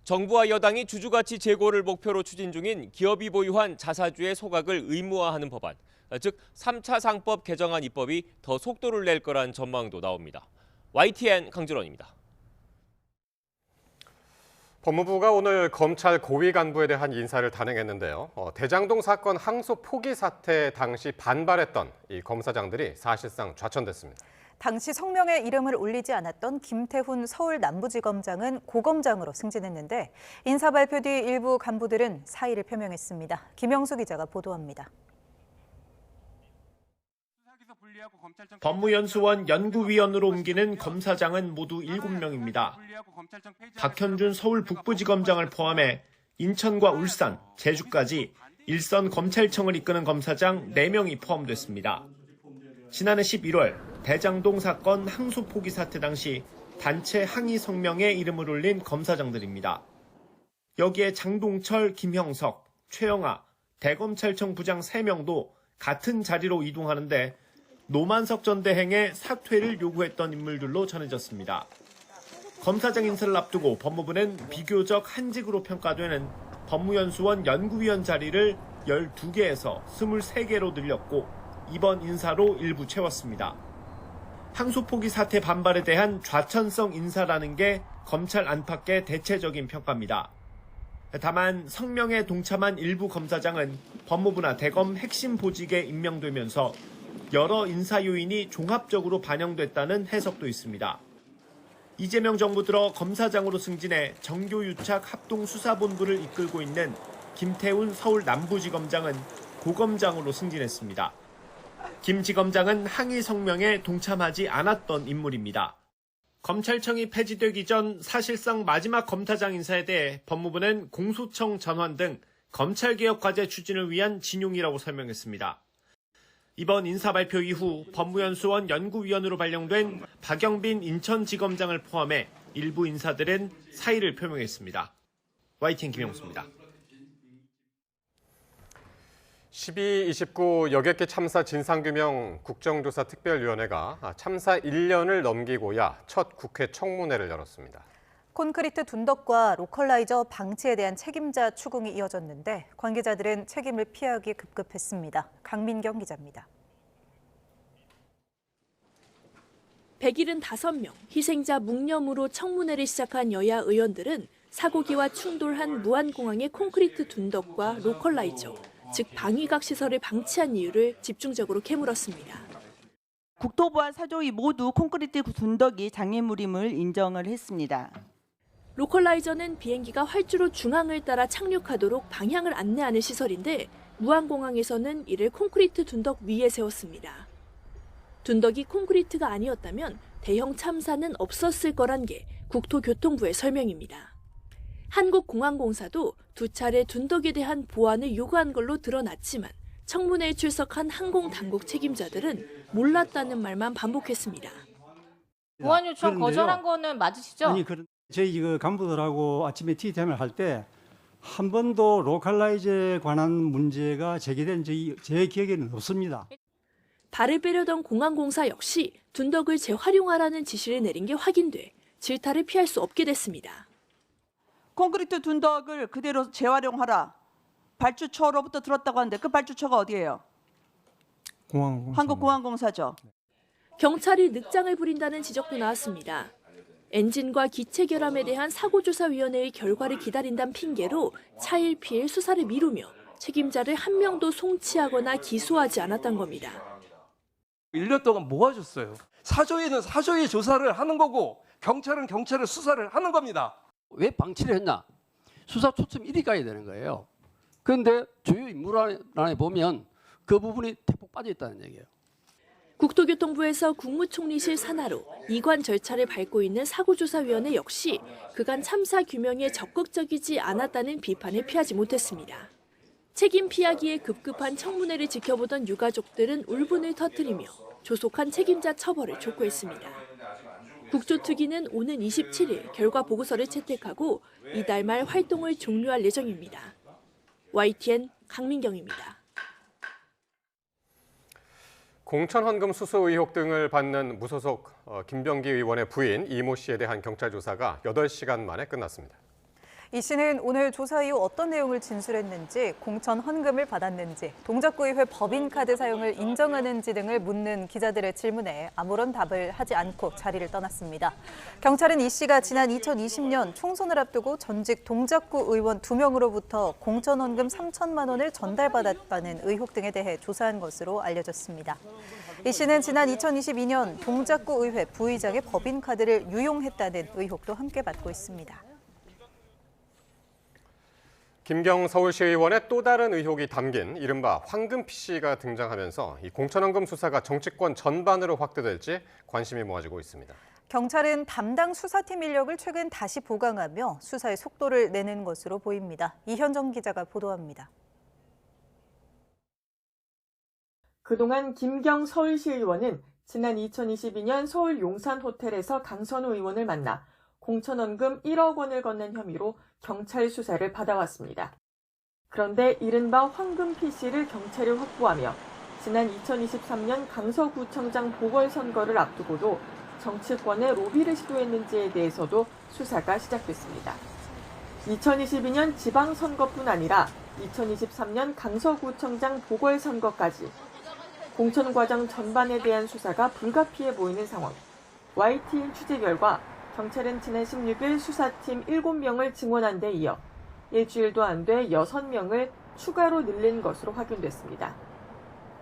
정부와 여당이 주주가치 제고를 목표로 추진 중인 기업이 보유한 자사주의 소각을 의무화하는 법안, 즉 3차 상법 개정안 입법이 더 속도를 낼 거란 전망도 나옵니다. YTN 강준원입니다. 법무부가 오늘 검찰 고위 간부에 대한 인사를 단행했는데요. 대장동 사건 항소 포기 사태 당시 반발했던 이 검사장들이 사실상 좌천됐습니다. 당시 성명에 이름을 올리지 않았던 김태훈 서울 남부지검장은 고검장으로 승진했는데 인사 발표 뒤 일부 간부들은 사의를 표명했습니다. 김영수 기자가 보도합니다. 법무연수원 연구위원으로 옮기는 검사장은 모두 7명입니다. 박현준 서울 북부지검장을 포함해 인천과 울산, 제주까지 일선 검찰청을 이끄는 검사장 4명이 포함됐습니다. 지난해 11월 대장동 사건 항소 포기 사태 당시 단체 항의 성명에 이름을 올린 검사장들입니다. 여기에 장동철, 김형석, 최영아, 대검찰청 부장 3명도 같은 자리로 이동하는데 노만석 전 대행의 사퇴를 요구했던 인물들로 전해졌습니다. 검사장 인사를 앞두고 법무부는 비교적 한직으로 평가되는 법무연수원 연구위원 자리를 12개에서 23개로 늘렸고 이번 인사로 일부 채웠습니다. 항소 포기 사태 반발에 대한 좌천성 인사라는 게 검찰 안팎의 대체적인 평가입니다. 다만 성명에 동참한 일부 검사장은 법무부나 대검 핵심 보직에 임명되면서 여러 인사 요인이 종합적으로 반영됐다는 해석도 있습니다. 이재명 정부 들어 검사장으로 승진해 정교유착 합동수사본부를 이끌고 있는 김태훈 서울 남부지검장은 고검장으로 승진했습니다. 김 지검장은 항의 성명에 동참하지 않았던 인물입니다. 검찰청이 폐지되기 전 사실상 마지막 검사장 인사에 대해 법무부는 공소청 전환 등 검찰개혁 과제 추진을 위한 진용이라고 설명했습니다. 이번 인사 발표 이후 법무연수원 연구위원으로 발령된 박영빈 인천지검장을 포함해 일부 인사들은 사의를 표명했습니다. YTN 김영수입니다. 12.29 여객기 참사 진상규명 국정조사 특별위원회가 참사 1년을 넘기고야 첫 국회 청문회를 열었습니다. 콘크리트 둔덕과 로컬라이저 방치에 대한 책임자 추궁이 이어졌는데 관계자들은 책임을 피하기 급급했습니다. 강민경 기자입니다. 175명 희생자 묵념으로 청문회를 시작한 여야 의원들은 사고기와 충돌한 무안공항의 콘크리트 둔덕과 로컬라이저, 즉 방위각 시설을 방치한 이유를 집중적으로 캐물었습니다. 국토부와 사조위 모두 콘크리트 둔덕이 장애물임을 인정을 했습니다. 로컬라이저는 비행기가 활주로 중앙을 따라 착륙하도록 방향을 안내하는 시설인데 무안공항에서는 이를 콘크리트 둔덕 위에 세웠습니다. 둔덕이 콘크리트가 아니었다면 대형 참사는 없었을 거란 게 국토교통부의 설명입니다. 한국공항공사도 2차례 둔덕에 대한 보완을 요구한 걸로 드러났지만 청문회에 출석한 항공당국 책임자들은 몰랐다는 말만 반복했습니다. 보완 요청 거절한 거는 맞으시죠? 아니, 저희 간부들하고 아침에 티타임을 할 때 한 번도 로컬라이저에 관한 문제가 제기된 제 기억에는 없습니다. 발을 빼려던 공항공사 역시 둔덕을 재활용하라는 지시를 내린 게 확인돼 질타를 피할 수 없게 됐습니다. 콘크리트 둔덕을 그대로 재활용하라. 발주처로부터 들었다고 하는데 그 발주처가 어디예요? 한국공항공사죠. 경찰이 늑장을 부린다는 지적도 나왔습니다. 엔진과 기체 결함에 대한 사고조사위원회의 결과를 기다린다는 핑계로 차일피일 수사를 미루며 책임자를 한 명도 송치하거나 기소하지 않았던 겁니다. 1년 동안 뭐 하셨어요? 사조위는 사조위 조사를 하는 거고 경찰은 경찰의 수사를 하는 겁니다. 왜 방치를 했나? 수사 초점 1위 가야 되는 거예요. 그런데 주요 인물안에 보면 그 부분이 대폭 빠져 있다는 얘기예요. 국토교통부에서 국무총리실 산하로 이관 절차를 밟고 있는 사고조사위원회 역시 그간 참사 규명에 적극적이지 않았다는 비판을 피하지 못했습니다. 책임 피하기에 급급한 청문회를 지켜보던 유가족들은 울분을 터뜨리며 조속한 책임자 처벌을 촉구했습니다. 국조특위는 오는 27일 결과 보고서를 채택하고 이달 말 활동을 종료할 예정입니다. YTN 강민경입니다. 공천헌금 수수 의혹 등을 받는 무소속 김병기 의원의 부인 이모 씨에 대한 경찰 조사가 8시간 만에 끝났습니다. 이 씨는 오늘 조사 이후 어떤 내용을 진술했는지, 공천 헌금을 받았는지, 동작구의회 법인카드 사용을 인정하는지 등을 묻는 기자들의 질문에 아무런 답을 하지 않고 자리를 떠났습니다. 경찰은 이 씨가 지난 2020년 총선을 앞두고 전직 동작구 의원 2명으로부터 공천 헌금 3천만 원을 전달받았다는 의혹 등에 대해 조사한 것으로 알려졌습니다. 이 씨는 지난 2022년 동작구 의회 부의장의 법인카드를 유용했다는 의혹도 함께 받고 있습니다. 김경 서울시의원의 또 다른 의혹이 담긴 이른바 황금 PC가 등장하면서 이 공천헌금 수사가 정치권 전반으로 확대될지 관심이 모아지고 있습니다. 경찰은 담당 수사팀 인력을 최근 다시 보강하며 수사의 속도를 내는 것으로 보입니다. 이현정 기자가 보도합니다. 그동안 김경 서울시의원은 지난 2022년 서울 용산 호텔에서 강선우 의원을 만나 공천헌금 1억 원을 건넨 혐의로 경찰 수사를 받아왔습니다. 그런데 이른바 황금 PC를 경찰이 확보하며 지난 2023년 강서구청장 보궐선거를 앞두고도 정치권에 로비를 시도했는지에 대해서도 수사가 시작됐습니다. 2022년 지방선거뿐 아니라 2023년 강서구청장 보궐선거까지 공천 과정 전반에 대한 수사가 불가피해 보이는 상황. YTN 취재 결과 경찰은 지난 16일 수사팀 7명을 증원한 데 이어 일주일도 안 돼 6명을 추가로 늘린 것으로 확인됐습니다.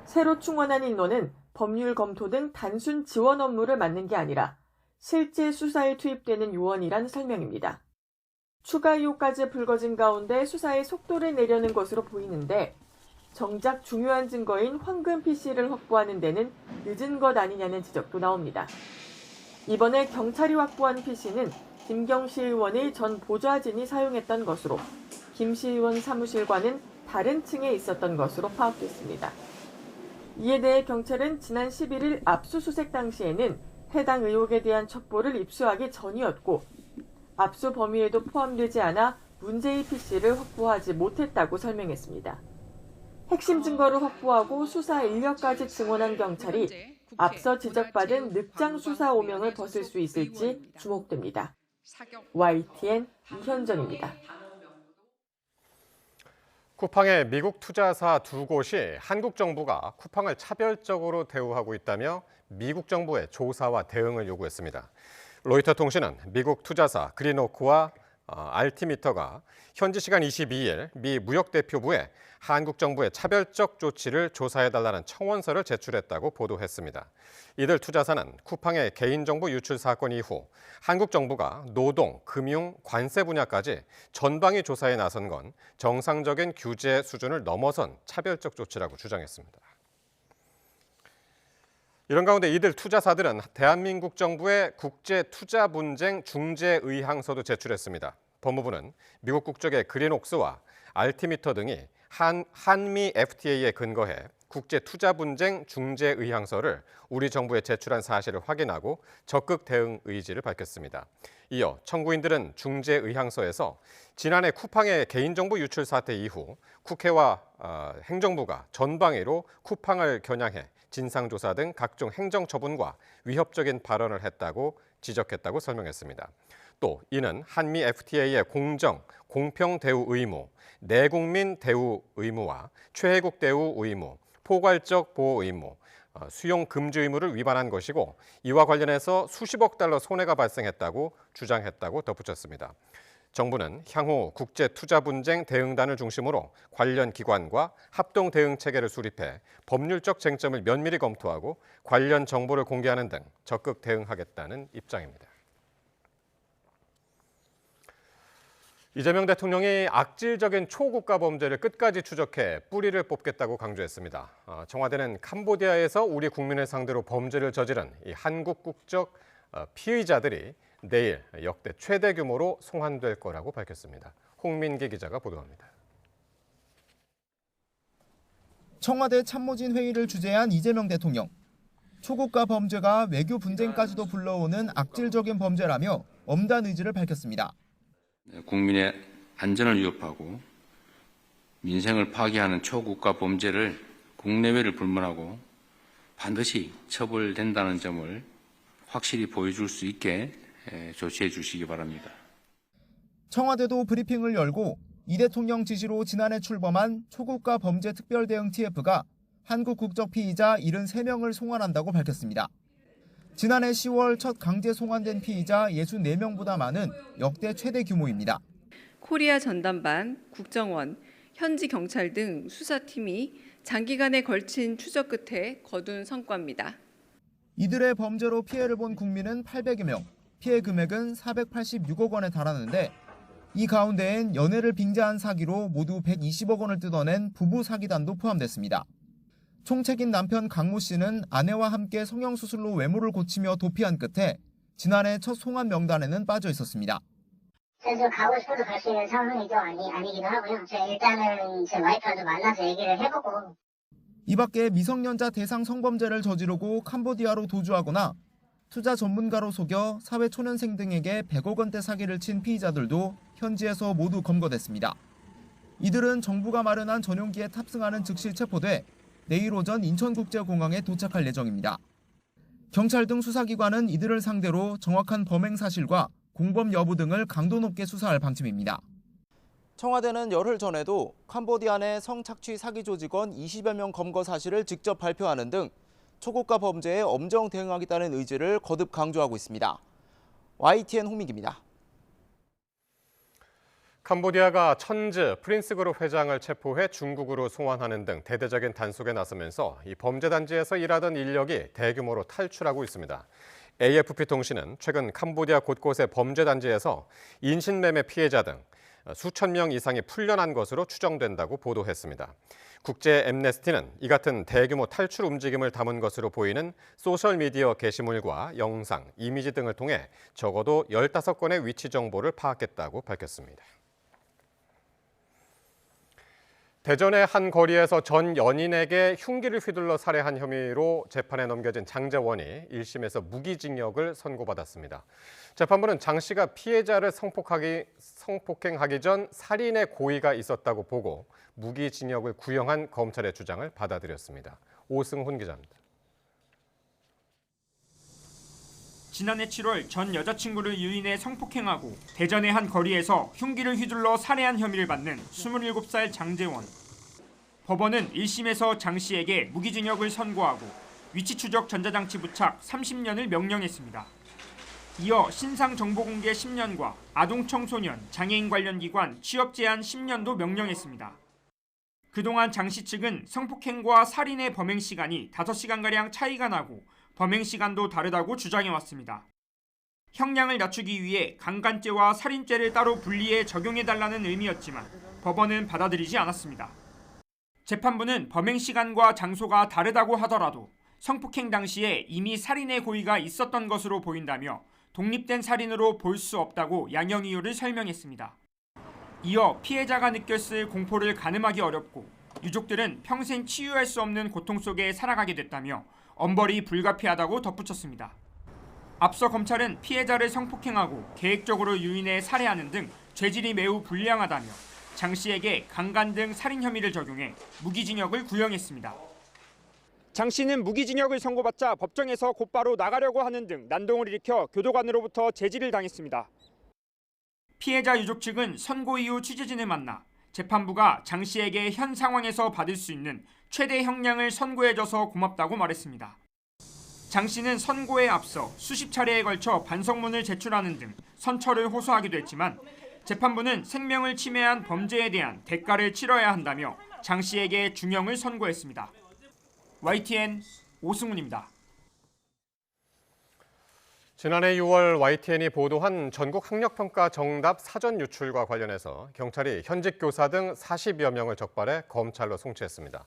새로 충원한 인원은 법률 검토 등 단순 지원 업무를 맡는 게 아니라 실제 수사에 투입되는 요원이란 설명입니다. 추가 의혹까지 불거진 가운데 수사의 속도를 내려는 것으로 보이는데 정작 중요한 증거인 황금 PC를 확보하는 데는 늦은 것 아니냐는 지적도 나옵니다. 이번에 경찰이 확보한 PC는 김경 시의원의 전 보좌진이 사용했던 것으로 김 시의원 사무실과는 다른 층에 있었던 것으로 파악됐습니다. 이에 대해 경찰은 지난 11일 압수수색 당시에는 해당 의혹에 대한 첩보를 입수하기 전이었고 압수 범위에도 포함되지 않아 문제의 PC를 확보하지 못했다고 설명했습니다. 핵심 증거를 확보하고 수사 인력까지 증원한 경찰이 앞서 지적받은 늑장 수사 오명을 벗을 수 있을지 주목됩니다. YTN 이현정입니다. 쿠팡의 미국 투자사 2곳이 한국 정부가 쿠팡을 차별적으로 대우하고 있다며 미국 정부의 조사와 대응을 요구했습니다. 로이터 통신은 미국 투자사 그린오크와 알티미터가 현지 시간 22일 미 무역대표부에 한국 정부의 차별적 조치를 조사해달라는 청원서를 제출했다고 보도했습니다. 이들 투자사는 쿠팡의 개인정보 유출 사건 이후 한국 정부가 노동, 금융, 관세 분야까지 전방위 조사에 나선 건 정상적인 규제 수준을 넘어선 차별적 조치라고 주장했습니다. 이런 가운데 이들 투자사들은 대한민국 정부의 국제투자분쟁 중재의향서도 제출했습니다. 법무부는 미국 국적의 그린옥스와 알티미터 등이 한미 FTA에 근거해 국제투자분쟁 중재의향서를 우리 정부에 제출한 사실을 확인하고 적극 대응 의지를 밝혔습니다. 이어 청구인들은 중재의향서에서 지난해 쿠팡의 개인정보 유출 사태 이후 국회와 행정부가 전방위로 쿠팡을 겨냥해 진상조사 등 각종 행정처분과 위협적인 발언을 했다고 지적했다고 설명했습니다. 또 이는 한미 FTA의 공정, 공평 대우 의무, 내국민 대우 의무와 최혜국 대우 의무, 포괄적 보호 의무, 수용 금지 의무를 위반한 것이고 이와 관련해서 수십억 달러 손해가 발생했다고 주장했다고 덧붙였습니다. 정부는 향후 국제투자분쟁 대응단을 중심으로 관련 기관과 합동 대응 체계를 수립해 법률적 쟁점을 면밀히 검토하고 관련 정보를 공개하는 등 적극 대응하겠다는 입장입니다. 이재명 대통령이 악질적인 초국가 범죄를 끝까지 추적해 뿌리를 뽑겠다고 강조했습니다. 청와대는 캄보디아에서 우리 국민을 상대로 범죄를 저지른 이 한국 국적 피의자들이 내일 역대 최대 규모로 송환될 거라고 밝혔습니다. 홍민기 기자가 보도합니다. 청와대 참모진 회의를 주재한 이재명 대통령. 초국가 범죄가 외교 분쟁까지도 불러오는 악질적인 범죄라며 엄단 의지를 밝혔습니다. 국민의 안전을 위협하고 민생을 파괴하는 초국가 범죄를 국내외를 불문하고 반드시 처벌된다는 점을 확실히 보여줄 수 있게 조치해 주시기 바랍니다. 청와대도 브리핑을 열고 이 대통령 지시로 지난해 출범한 초국가 범죄 특별대응 TF가 한국 국적 피의자 73명을 송환한다고 밝혔습니다. 지난해 10월 첫 강제 송환된 피의자 64명보다 많은 역대 최대 규모입니다. 코리아 전담반, 국정원, 현지 경찰 등 수사팀이 장기간에 걸친 추적 끝에 거둔 성과입니다. 이들의 범죄로 피해를 본 국민은 800여 명, 피해 금액은 486억 원에 달하는데 이 가운데엔 연애를 빙자한 사기로 모두 120억 원을 뜯어낸 부부 사기단도 포함됐습니다. 총책인 남편 강모 씨는 아내와 함께 성형수술로 외모를 고치며 도피한 끝에 지난해 첫 송환 명단에는 빠져 있었습니다. 그래서 가고 싶어도 갈 수 있는 상황이죠. 아니기도 하고요. 제가 일단은 제 와이프와도 만나서 얘기를 해보고. 이 밖에 미성년자 대상 성범죄를 저지르고 캄보디아로 도주하거나 투자 전문가로 속여 사회초년생 등에게 100억 원대 사기를 친 피의자들도 현지에서 모두 검거됐습니다. 이들은 정부가 마련한 전용기에 탑승하는 즉시 체포돼 내일 오전 인천국제공항에 도착할 예정입니다. 경찰 등 수사기관은 이들을 상대로 정확한 범행 사실과 공범 여부 등을 강도 높게 수사할 방침입니다. 청와대는 열흘 전에도 캄보디아 내 성착취 사기 조직원 20여 명 검거 사실을 직접 발표하는 등 초고가 범죄에 엄정 대응하겠다는 의지를 거듭 강조하고 있습니다. YTN 홍민기입니다. 캄보디아가 천즈 프린스그룹 회장을 체포해 중국으로 송환하는 등 대대적인 단속에 나서면서 이 범죄 단지에서 일하던 인력이 대규모로 탈출하고 있습니다. AFP 통신은 최근 캄보디아 곳곳의 범죄 단지에서 인신매매 피해자 등 수천 명 이상이 풀려난 것으로 추정된다고 보도했습니다. 국제 앰네스티는 이 같은 대규모 탈출 움직임을 담은 것으로 보이는 소셜미디어 게시물과 영상, 이미지 등을 통해 적어도 15건의 위치 정보를 파악했다고 밝혔습니다. 대전의 한 거리에서 전 연인에게 흉기를 휘둘러 살해한 혐의로 재판에 넘겨진 장재원이 1심에서 무기징역을 선고받았습니다. 재판부는 장 씨가 피해자를 성폭행하기 전 살인의 고의가 있었다고 보고 무기징역을 구형한 검찰의 주장을 받아들였습니다. 오승훈 기자입니다. 지난해 7월 전 여자친구를 유인해 성폭행하고 대전의 한 거리에서 흉기를 휘둘러 살해한 혐의를 받는 27살 장재원. 법원은 1심에서 장 씨에게 무기징역을 선고하고 위치 추적 전자장치 부착 30년을 명령했습니다. 이어 신상 정보 공개 10년과 아동 청소년, 장애인 관련 기관 취업 제한 10년도 명령했습니다. 그동안 장 씨 측은 성폭행과 살인의 범행 시간이 5시간가량 차이가 나고 범행 시간도 다르다고 주장해왔습니다. 형량을 낮추기 위해 강간죄와 살인죄를 따로 분리해 적용해달라는 의미였지만 법원은 받아들이지 않았습니다. 재판부는 범행 시간과 장소가 다르다고 하더라도 성폭행 당시에 이미 살인의 고의가 있었던 것으로 보인다며 독립된 살인으로 볼 수 없다고 양형 이유를 설명했습니다. 이어 피해자가 느꼈을 공포를 가늠하기 어렵고 유족들은 평생 치유할 수 없는 고통 속에 살아가게 됐다며 엄벌이 불가피하다고 덧붙였습니다. 앞서 검찰은 피해자를 성폭행하고 계획적으로 유인해 살해하는 등 죄질이 매우 불량하다며 장 씨에게 강간 등 살인 혐의를 적용해 무기징역을 구형했습니다. 장 씨는 무기징역을 선고받자 법정에서 곧바로 나가려고 하는 등 난동을 일으켜 교도관으로부터 제지를 당했습니다. 피해자 유족 측은 선고 이후 취재진을 만나 재판부가 장 씨에게 현 상황에서 받을 수 있는 최대 형량을 선고해줘서 고맙다고 말했습니다. 장 씨는 선고에 앞서 수십 차례에 걸쳐 반성문을 제출하는 등 선처를 호소하기도 했지만 재판부는 생명을 침해한 범죄에 대한 대가를 치러야 한다며 장 씨에게 중형을 선고했습니다. YTN 오승훈입니다. 지난해 6월 YTN이 보도한 전국 학력평가 정답 사전 유출과 관련해서 경찰이 현직 교사 등 40여 명을 적발해 검찰로 송치했습니다.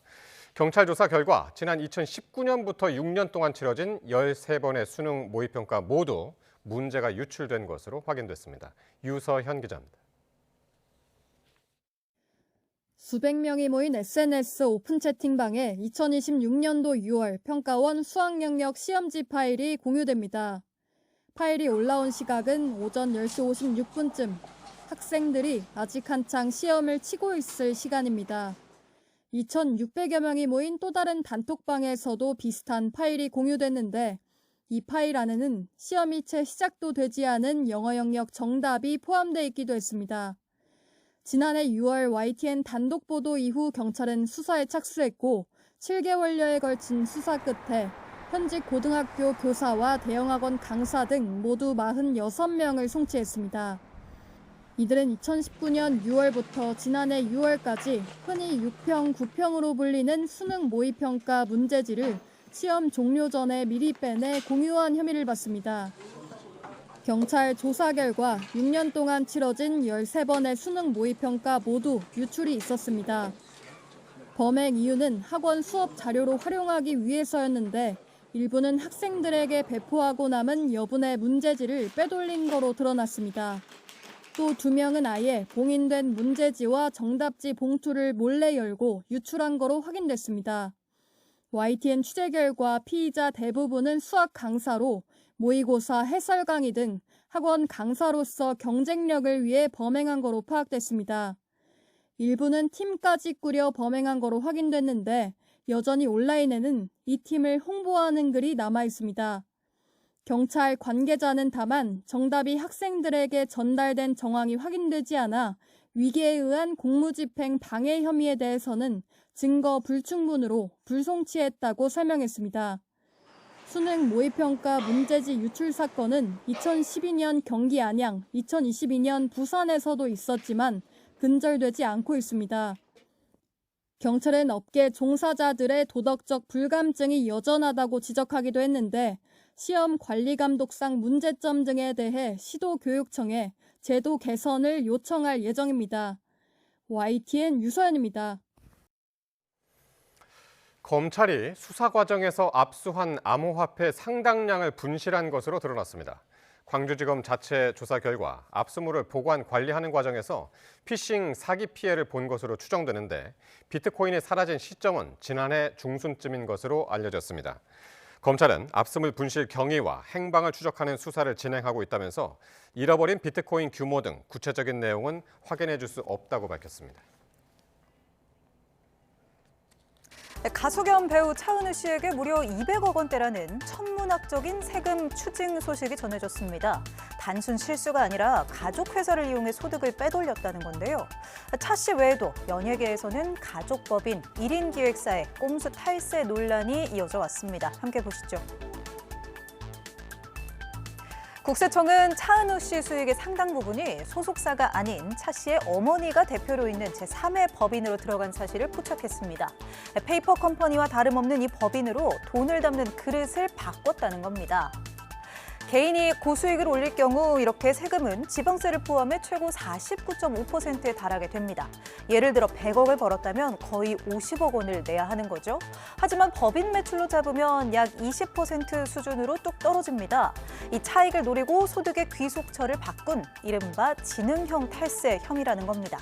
경찰 조사 결과 지난 2019년부터 6년 동안 치러진 13번의 수능 모의평가 모두 문제가 유출된 것으로 확인됐습니다. 유서현 기자입니다. 수백 명이 모인 SNS 오픈 채팅방에 2026년도 6월 평가원 수학영역 시험지 파일이 공유됩니다. 파일이 올라온 시각은 오전 10시 56분쯤 학생들이 아직 한창 시험을 치고 있을 시간입니다. 2,600여 명이 모인 또 다른 단톡방에서도 비슷한 파일이 공유됐는데 이 파일 안에는 시험이 채 시작도 되지 않은 영어 영역 정답이 포함되어 있기도 했습니다. 지난해 6월 YTN 단독 보도 이후 경찰은 수사에 착수했고 7개월여에 걸친 수사 끝에 현직 고등학교 교사와 대형학원 강사 등 모두 46명을 송치했습니다. 이들은 2019년 6월부터 지난해 6월까지 흔히 6평, 9평으로 불리는 수능 모의평가 문제지를 시험 종료 전에 미리 빼내 공유한 혐의를 받습니다. 경찰 조사 결과 6년 동안 치러진 13번의 수능 모의평가 모두 유출이 있었습니다. 범행 이유는 학원 수업 자료로 활용하기 위해서였는데 일부는 학생들에게 배포하고 남은 여분의 문제지를 빼돌린 거로 드러났습니다. 또 2명은 아예 봉인된 문제지와 정답지 봉투를 몰래 열고 유출한 거로 확인됐습니다. YTN 취재 결과 피의자 대부분은 수학 강사로 모의고사 해설 강의 등 학원 강사로서 경쟁력을 위해 범행한 거로 파악됐습니다. 일부는 팀까지 꾸려 범행한 거로 확인됐는데 여전히 온라인에는 이 팀을 홍보하는 글이 남아 있습니다. 경찰 관계자는 다만 정답이 학생들에게 전달된 정황이 확인되지 않아 위계에 의한 공무집행 방해 혐의에 대해서는 증거 불충분으로 불송치했다고 설명했습니다. 수능 모의평가 문제지 유출 사건은 2012년 경기 안양, 2022년 부산에서도 있었지만 근절되지 않고 있습니다. 경찰은 업계 종사자들의 도덕적 불감증이 여전하다고 지적하기도 했는데 시험 관리감독상 문제점 등에 대해 시도교육청에 제도 개선을 요청할 예정입니다. YTN 유서연입니다. 검찰이 수사 과정에서 압수한 암호화폐 상당량을 분실한 것으로 드러났습니다. 광주지검 자체 조사 결과 압수물을 보관 관리하는 과정에서 피싱 사기 피해를 본 것으로 추정되는데 비트코인이 사라진 시점은 지난해 중순쯤인 것으로 알려졌습니다. 검찰은 압수물 분실 경위와 행방을 추적하는 수사를 진행하고 있다면서 잃어버린 비트코인 규모 등 구체적인 내용은 확인해 줄 수 없다고 밝혔습니다. 가수 겸 배우 차은우 씨에게 무려 200억 원대라는 천문학적인 세금 추징 소식이 전해졌습니다. 단순 실수가 아니라 가족 회사를 이용해 소득을 빼돌렸다는 건데요. 차 씨 외에도 연예계에서는 가족법인 1인 기획사의 꼼수 탈세 논란이 이어져 왔습니다. 함께 보시죠. 국세청은 차은우 씨 수익의 상당 부분이 소속사가 아닌 차 씨의 어머니가 대표로 있는 제3의 법인으로 들어간 사실을 포착했습니다. 페이퍼 컴퍼니와 다름없는 이 법인으로 돈을 담는 그릇을 바꿨다는 겁니다. 개인이 고수익을 올릴 경우 이렇게 세금은 지방세를 포함해 최고 49.5%에 달하게 됩니다. 예를 들어 100억을 벌었다면 거의 50억 원을 내야 하는 거죠. 하지만 법인 매출로 잡으면 약 20% 수준으로 뚝 떨어집니다. 이 차익을 노리고 소득의 귀속처를 바꾼 이른바 지능형 탈세 혐의라는 겁니다.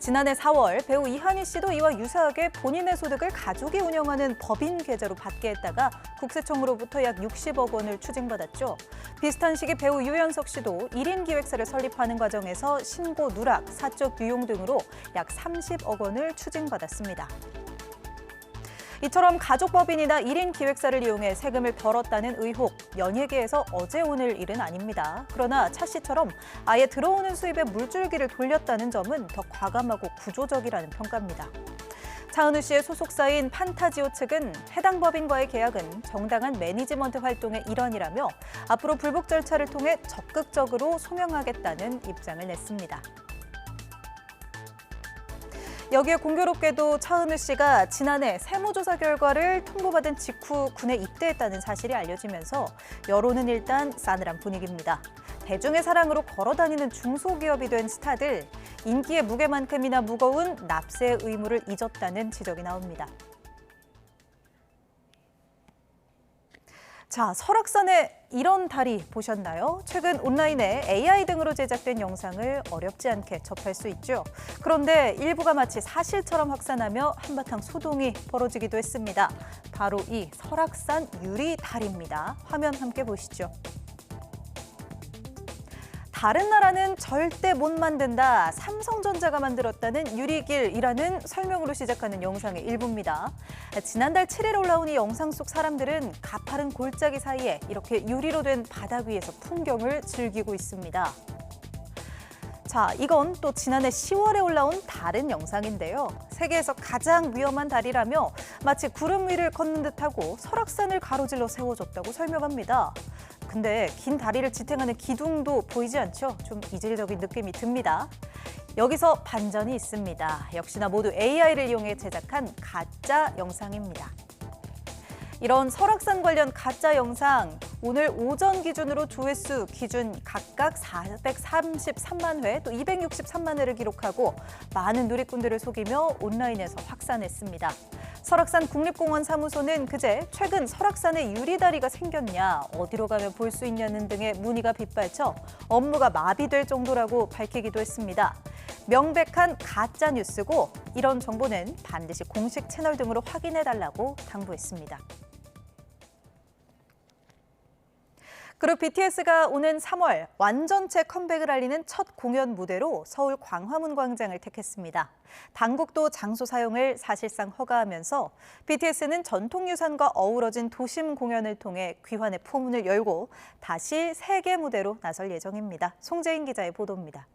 지난해 4월 배우 이한희 씨도 이와 유사하게 본인의 소득을 가족이 운영하는 법인 계좌로 받게 했다가 국세청으로부터 약 60억 원을 추징받았죠. 비슷한 시기 배우 유연석 씨도 1인 기획사를 설립하는 과정에서 신고 누락, 사적 유용 등으로 약 30억 원을 추징받았습니다. 이처럼 가족법인이나 1인 기획사를 이용해 세금을 벌었다는 의혹, 연예계에서 어제 오늘 일은 아닙니다. 그러나 차 씨처럼 아예 들어오는 수입에 물줄기를 돌렸다는 점은 더 과감하고 구조적이라는 평가입니다. 차은우 씨의 소속사인 판타지오 측은 해당 법인과의 계약은 정당한 매니지먼트 활동의 일환이라며 앞으로 불복 절차를 통해 적극적으로 소명하겠다는 입장을 냈습니다. 여기에 공교롭게도 차은우 씨가 지난해 세무조사 결과를 통보받은 직후 군에 입대했다는 사실이 알려지면서 여론은 일단 싸늘한 분위기입니다. 대중의 사랑으로 걸어다니는 중소기업이 된 스타들, 인기의 무게만큼이나 무거운 납세 의무를 잊었다는 지적이 나옵니다. 자, 설악산에 이런 다리 보셨나요? 최근 온라인에 AI 등으로 제작된 영상을 어렵지 않게 접할 수 있죠. 그런데 일부가 마치 사실처럼 확산하며 한바탕 소동이 벌어지기도 했습니다. 바로 이 설악산 유리 다리입니다. 화면 함께 보시죠. 다른 나라는 절대 못 만든다. 삼성전자가 만들었다는 유리길이라는 설명으로 시작하는 영상의 일부입니다. 지난달 7일 올라온 이 영상 속 사람들은 가파른 골짜기 사이에 이렇게 유리로 된 바닥 위에서 풍경을 즐기고 있습니다. 자, 이건 또 지난해 10월에 올라온 다른 영상인데요. 세계에서 가장 위험한 다리라며 마치 구름 위를 걷는 듯하고 설악산을 가로질러 세워졌다고 설명합니다. 근데 긴 다리를 지탱하는 기둥도 보이지 않죠? 좀 이질적인 느낌이 듭니다. 여기서 반전이 있습니다. 역시나 모두 AI를 이용해 제작한 가짜 영상입니다. 이런 설악산 관련 가짜 영상, 오늘 오전 기준으로 조회수 기준 각각 433만 회, 또 263만 회를 기록하고 많은 누리꾼들을 속이며 온라인에서 확산했습니다. 설악산 국립공원 사무소는 그제 최근 설악산에 유리다리가 생겼냐, 어디로 가면 볼 수 있냐는 등의 문의가 빗발쳐 업무가 마비될 정도라고 밝히기도 했습니다. 명백한 가짜 뉴스고 이런 정보는 반드시 공식 채널 등으로 확인해달라고 당부했습니다. 그룹 BTS가 오는 3월 완전체 컴백을 알리는 첫 공연 무대로 서울 광화문 광장을 택했습니다. 당국도 장소 사용을 사실상 허가하면서 BTS는 전통유산과 어우러진 도심 공연을 통해 귀환의 포문을 열고 다시 세계 무대로 나설 예정입니다. 송재인 기자의 보도입니다.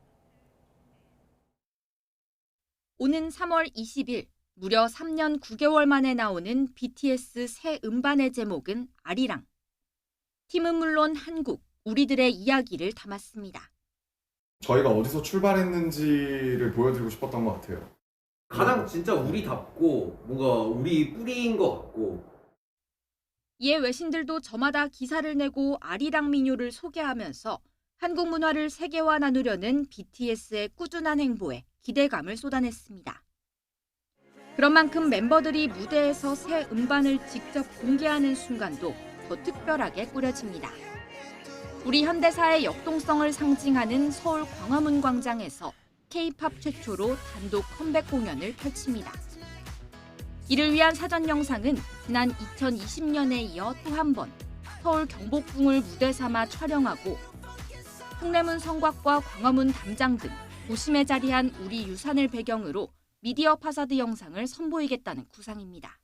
오는 3월 20일 무려 3년 9개월 만에 나오는 BTS 새 음반의 제목은 아리랑. 팀은 물론 한국, 우리들의 이야기를 담았습니다. 저희가 어디서 출발했는지를 보여드리고 싶었던 것 같아요. 가장 진짜 우리답고 뭔가 우리 뿌리인 것 같고. 이에 외신들도 저마다 기사를 내고 아리랑 민요를 소개하면서 한국 문화를 세계화 나누려는 BTS의 꾸준한 행보에 기대감을 쏟아냈습니다. 그런 만큼 멤버들이 무대에서 새 음반을 직접 공개하는 순간도 더 특별하게 꾸려집니다. 우리 현대사의 역동성을 상징하는 서울 광화문 광장에서 K-팝 최초로 단독 컴백 공연을 펼칩니다. 이를 위한 사전 영상은 지난 2020년에 이어 또 한 번 서울 경복궁을 무대 삼아 촬영하고 숭례문 성곽과 광화문 담장 등 도심에 자리한 우리 유산을 배경으로 미디어 파사드 영상을 선보이겠다는 구상입니다.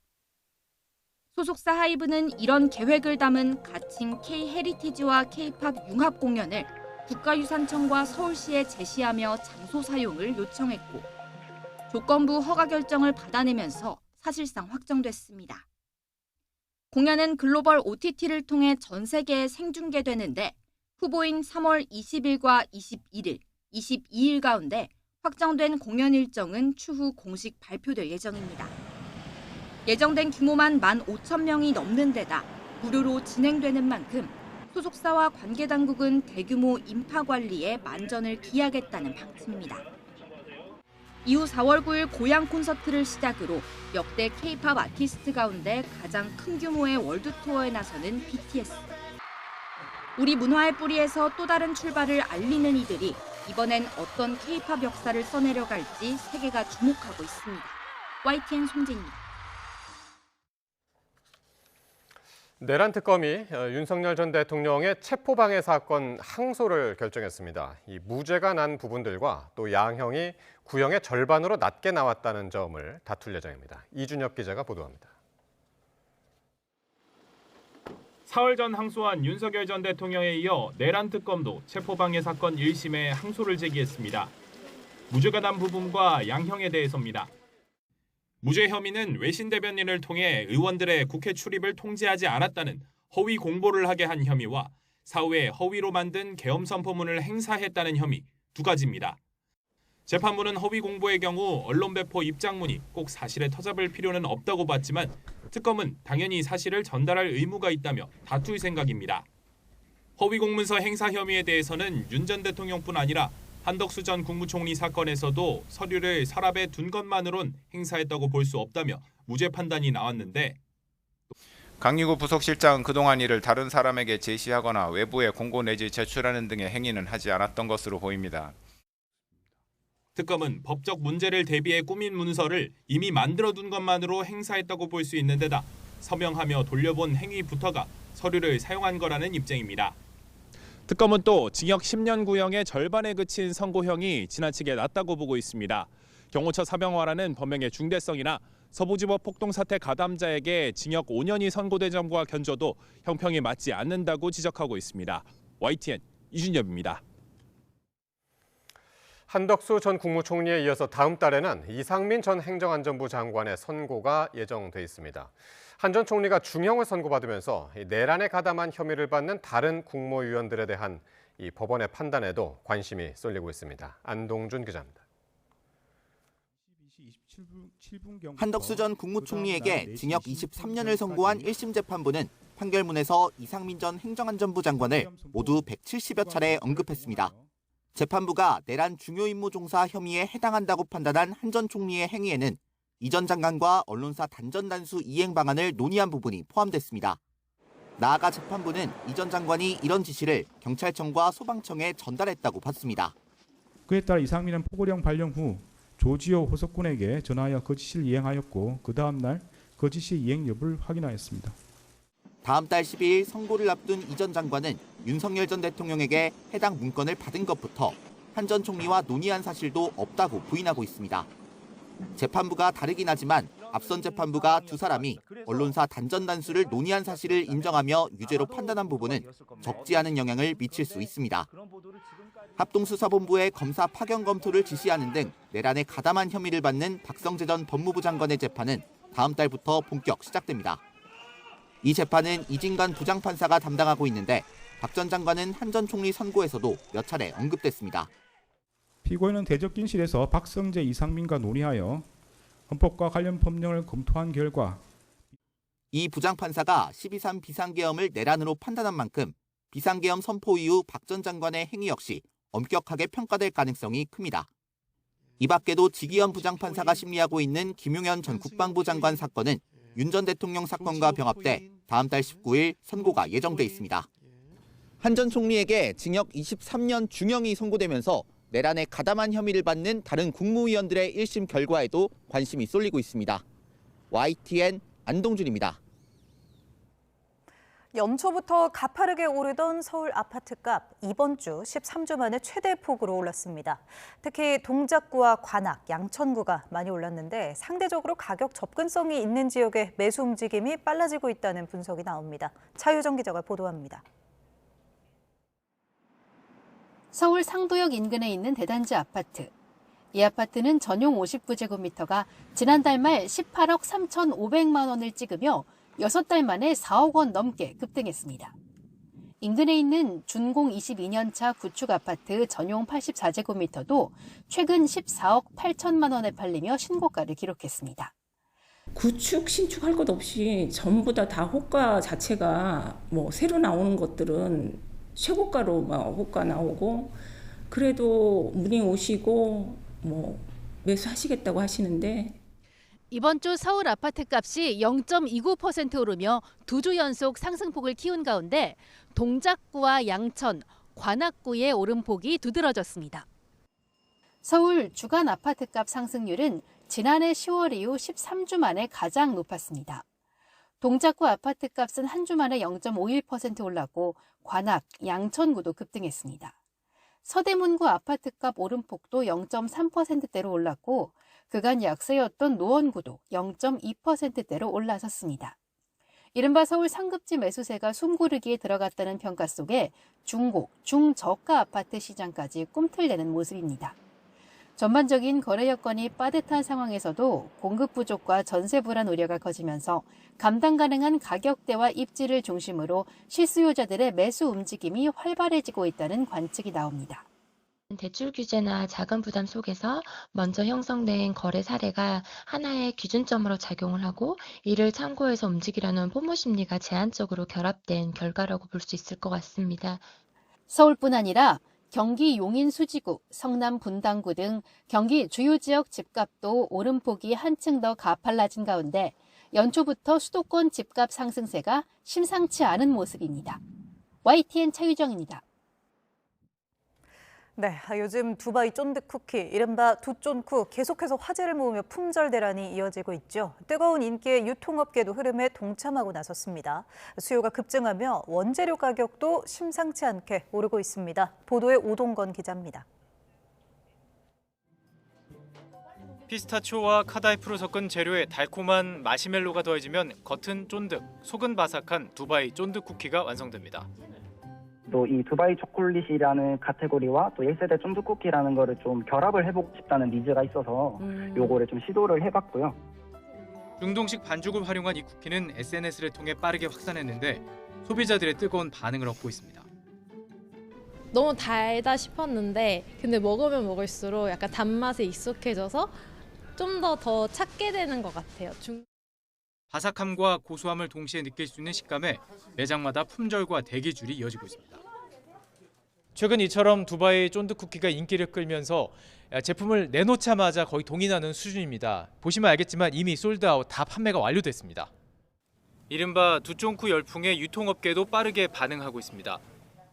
소속사 하이브는 이런 계획을 담은 가칭 K-헤리티지와 K-팝 융합 공연을 국가유산청과 서울시에 제시하며 장소 사용을 요청했고 조건부 허가 결정을 받아내면서 사실상 확정됐습니다. 공연은 글로벌 OTT를 통해 전 세계에 생중계되는데 후보인 3월 20일과 21일, 22일 가운데 확정된 공연 일정은 추후 공식 발표될 예정입니다. 예정된 규모만 15,000명이 넘는 데다 무료로 진행되는 만큼 소속사와 관계당국은 대규모 인파 관리에 만전을 기하겠다는 방침입니다. 이후 4월 9일 고양 콘서트를 시작으로 역대 K-팝 아티스트 가운데 가장 큰 규모의 월드 투어에 나서는 BTS. 우리 문화의 뿌리에서 또 다른 출발을 알리는 이들이 이번엔 어떤 K-팝 역사를 써내려갈지 세계가 주목하고 있습니다. YTN 송재입니다. 내란 특검이 윤석열 전 대통령의 체포방해 사건 항소를 결정했습니다. 이 무죄가 난 부분들과 또 양형이 구형의 절반으로 낮게 나왔다는 점을 다툴 예정입니다. 이준엽 기자가 보도합니다. 사흘 전 항소한 윤석열 전 대통령에 이어 내란 특검도 체포방해 사건 1심에 항소를 제기했습니다. 무죄가 난 부분과 양형에 대해서입니다. 무죄 혐의는 외신 대변인을 통해 의원들의 국회 출입을 통제하지 않았다는 허위 공보를 하게 한 혐의와 사후에 허위로 만든 계엄 선포문을 행사했다는 혐의 두 가지입니다. 재판부는 허위 공보의 경우 언론 배포 입장문이 꼭 사실에 터잡을 필요는 없다고 봤지만 특검은 당연히 사실을 전달할 의무가 있다며 다툴 생각입니다. 허위 공문서 행사 혐의에 대해서는 윤 전 대통령뿐 아니라 한덕수 전 국무총리 사건에서도 서류를 서랍에 둔 것만으론 행사했다고 볼 수 없다며 무죄 판단이 나왔는데 강익우 부속실장은 그동안 이를 다른 사람에게 제시하거나 외부에 공고 내지 제출하는 등의 행위는 하지 않았던 것으로 보입니다. 특검은 법적 문제를 대비해 꾸민 문서를 이미 만들어둔 것만으로 행사했다고 볼 수 있는 데다 서명하며 돌려본 행위부터가 서류를 사용한 거라는 입장입니다. 특검은 또 징역 10년 구형의 절반에 그친 선고형이 지나치게 낮다고 보고 있습니다. 경호처 사병화라는 범행의 중대성이나 서부지법 폭동 사태 가담자에게 징역 5년이 선고된 점과 견줘도 형평이 맞지 않는다고 지적하고 있습니다. YTN 이준엽입니다. 한덕수 전 국무총리에 이어서 다음 달에는 이상민 전 행정안전부 장관의 선고가 예정돼 있습니다. 한 전 총리가 중형을 선고받으면서 내란에 가담한 혐의를 받는 다른 국무위원들에 대한 이 법원의 판단에도 관심이 쏠리고 있습니다. 안동준 기자입니다. 한덕수 전 국무총리에게 징역 23년을 선고한 1심 재판부는 판결문에서 이상민 전 행정안전부 장관을 모두 170여 차례 언급했습니다. 재판부가 내란 중요 임무 종사 혐의에 해당한다고 판단한 한 전 총리의 행위에는 이 전 장관과 언론사 단전 단수 이행 방안을 논의한 부분이 포함됐습니다. 나아가 재판부는 이 전 장관이 이런 지시를 경찰청과 소방청에 전달했다고 봤습니다. 그에 따라 이상민은 포고령 발령 후 조지호 호석군에게 전화하여 그 지시를 이행하였고 그 다음 날 그 지시 이행 여부를 확인하였습니다. 다음 달 12일 선고를 앞둔 이 전 장관은 윤석열 전 대통령에게 해당 문건을 받은 것부터 한 전 총리와 논의한 사실도 없다고 부인하고 있습니다. 재판부가 다르긴 하지만 앞선 재판부가 두 사람이 언론사 단전 단수를 논의한 사실을 인정하며 유죄로 판단한 부분은 적지 않은 영향을 미칠 수 있습니다. 합동수사본부의 검사 파견 검토를 지시하는 등 내란에 가담한 혐의를 받는 박성재 전 법무부 장관의 재판은 다음 달부터 본격 시작됩니다. 이 재판은 이진관 부장판사가 담당하고 있는데 박 전 장관은 한 전 총리 선고에서도 몇 차례 언급됐습니다. 피고인은 대적gin실에서 박성재, 이상민과 논의하여 헌법과 관련 법령을 검토한 결과 이 부장판사가 12.3 비상계엄을 내란으로 판단한 만큼 비상계엄 선포 이후 박 전 장관의 행위 역시 엄격하게 평가될 가능성이 큽니다. 이 밖에도 지기현 부장판사가 심리하고 있는 김용현 전 국방부 장관 사건은 윤 전 대통령 사건과 병합돼 다음 달 19일 선고가 예정돼 있습니다. 한 전 총리에게 징역 23년 중형이 선고되면서 내란에 가담한 혐의를 받는 다른 국무위원들의 1심 결과에도 관심이 쏠리고 있습니다. YTN 안동준입니다. 연초부터 가파르게 오르던 서울 아파트값 이번 주 13주 만에 최대폭으로 올랐습니다. 특히 동작구와 관악, 양천구가 많이 올랐는데 상대적으로 가격 접근성이 있는 지역의 매수 움직임이 빨라지고 있다는 분석이 나옵니다. 차유정 기자가 보도합니다. 서울 상도역 인근에 있는 대단지 아파트. 이 아파트는 전용 59제곱미터가 지난달 말 18억 3,500만 원을 찍으며 6달 만에 4억 원 넘게 급등했습니다. 인근에 있는 준공 22년차 구축 아파트 전용 84제곱미터도 최근 14억 8천만 원에 팔리며 신고가를 기록했습니다. 구축, 신축할 것 없이 전부 다 호가 자체가 새로 나오는 것들은 최고가로 호가 나오고 그래도 문의 오시고 매수하시겠다고 하시는데 이번 주 서울 아파트 값이 0.29% 오르며 2주 연속 상승폭을 키운 가운데 동작구와 양천, 관악구의 오름폭이 두드러졌습니다. 서울 주간 아파트값 상승률은 지난해 10월 이후 13주 만에 가장 높았습니다. 동작구 아파트값은 한 주 만에 0.51% 올랐고 관악, 양천구도 급등했습니다. 서대문구 아파트값 오름폭도 0.3%대로 올랐고 그간 약세였던 노원구도 0.2%대로 올라섰습니다. 이른바 서울 상급지 매수세가 숨고르기에 들어갔다는 평가 속에 중고, 중저가 아파트 시장까지 꿈틀대는 모습입니다. 전반적인 거래 여건이 빠듯한 상황에서도 공급 부족과 전세 불안 우려가 커지면서 감당 가능한 가격대와 입지를 중심으로 실수요자들의 매수 움직임이 활발해지고 있다는 관측이 나옵니다. 대출 규제나 자금 부담 속에서 먼저 형성된 거래 사례가 하나의 기준점으로 작용을 하고 이를 참고해서 움직이려는 포모 심리가 제한적으로 결합된 결과라고 볼 수 있을 것 같습니다. 서울뿐 아니라 경기 용인 수지구, 성남 분당구 등 경기 주요 지역 집값도 오름폭이 한층 더 가팔라진 가운데 연초부터 수도권 집값 상승세가 심상치 않은 모습입니다. YTN 차유정입니다. 네, 요즘 두바이 쫀득 쿠키, 이른바 두쫀쿠 계속해서 화제를 모으며 품절 대란이 이어지고 있죠. 뜨거운 인기의 유통업계도 흐름에 동참하고 나섰습니다. 수요가 급증하며 원재료 가격도 심상치 않게 오르고 있습니다. 보도에 오동건 기자입니다. 피스타치오와 카다이프로 섞은 재료에 달콤한 마시멜로가 더해지면 겉은 쫀득, 속은 바삭한 두바이 쫀득 쿠키가 완성됩니다. 또 이 두바이 초콜릿이라는 카테고리와 또 1세대 쫀득 쿠키라는 거를 좀 결합을 해보고 싶다는 니즈가 있어서 요거를 좀 시도를 해봤고요. 중동식 반죽을 활용한 이 쿠키는 SNS를 통해 빠르게 확산했는데 소비자들의 뜨거운 반응을 얻고 있습니다. 너무 달다 싶었는데 근데 먹으면 먹을수록 약간 단맛에 익숙해져서 좀 더 찾게 되는 것 같아요. 바삭함과 고소함을 동시에 느낄 수 있는 식감에 매장마다 품절과 대기줄이 이어지고 있습니다. 최근 이처럼 두바이 쫀득 쿠키가 인기를 끌면서 제품을 내놓자마자 거의 동의나는 수준입니다. 보시면 알겠지만 이미 솔드아웃 다 판매가 완료됐습니다. 이른바 두쫀쿠 열풍에 유통업계도 빠르게 반응하고 있습니다.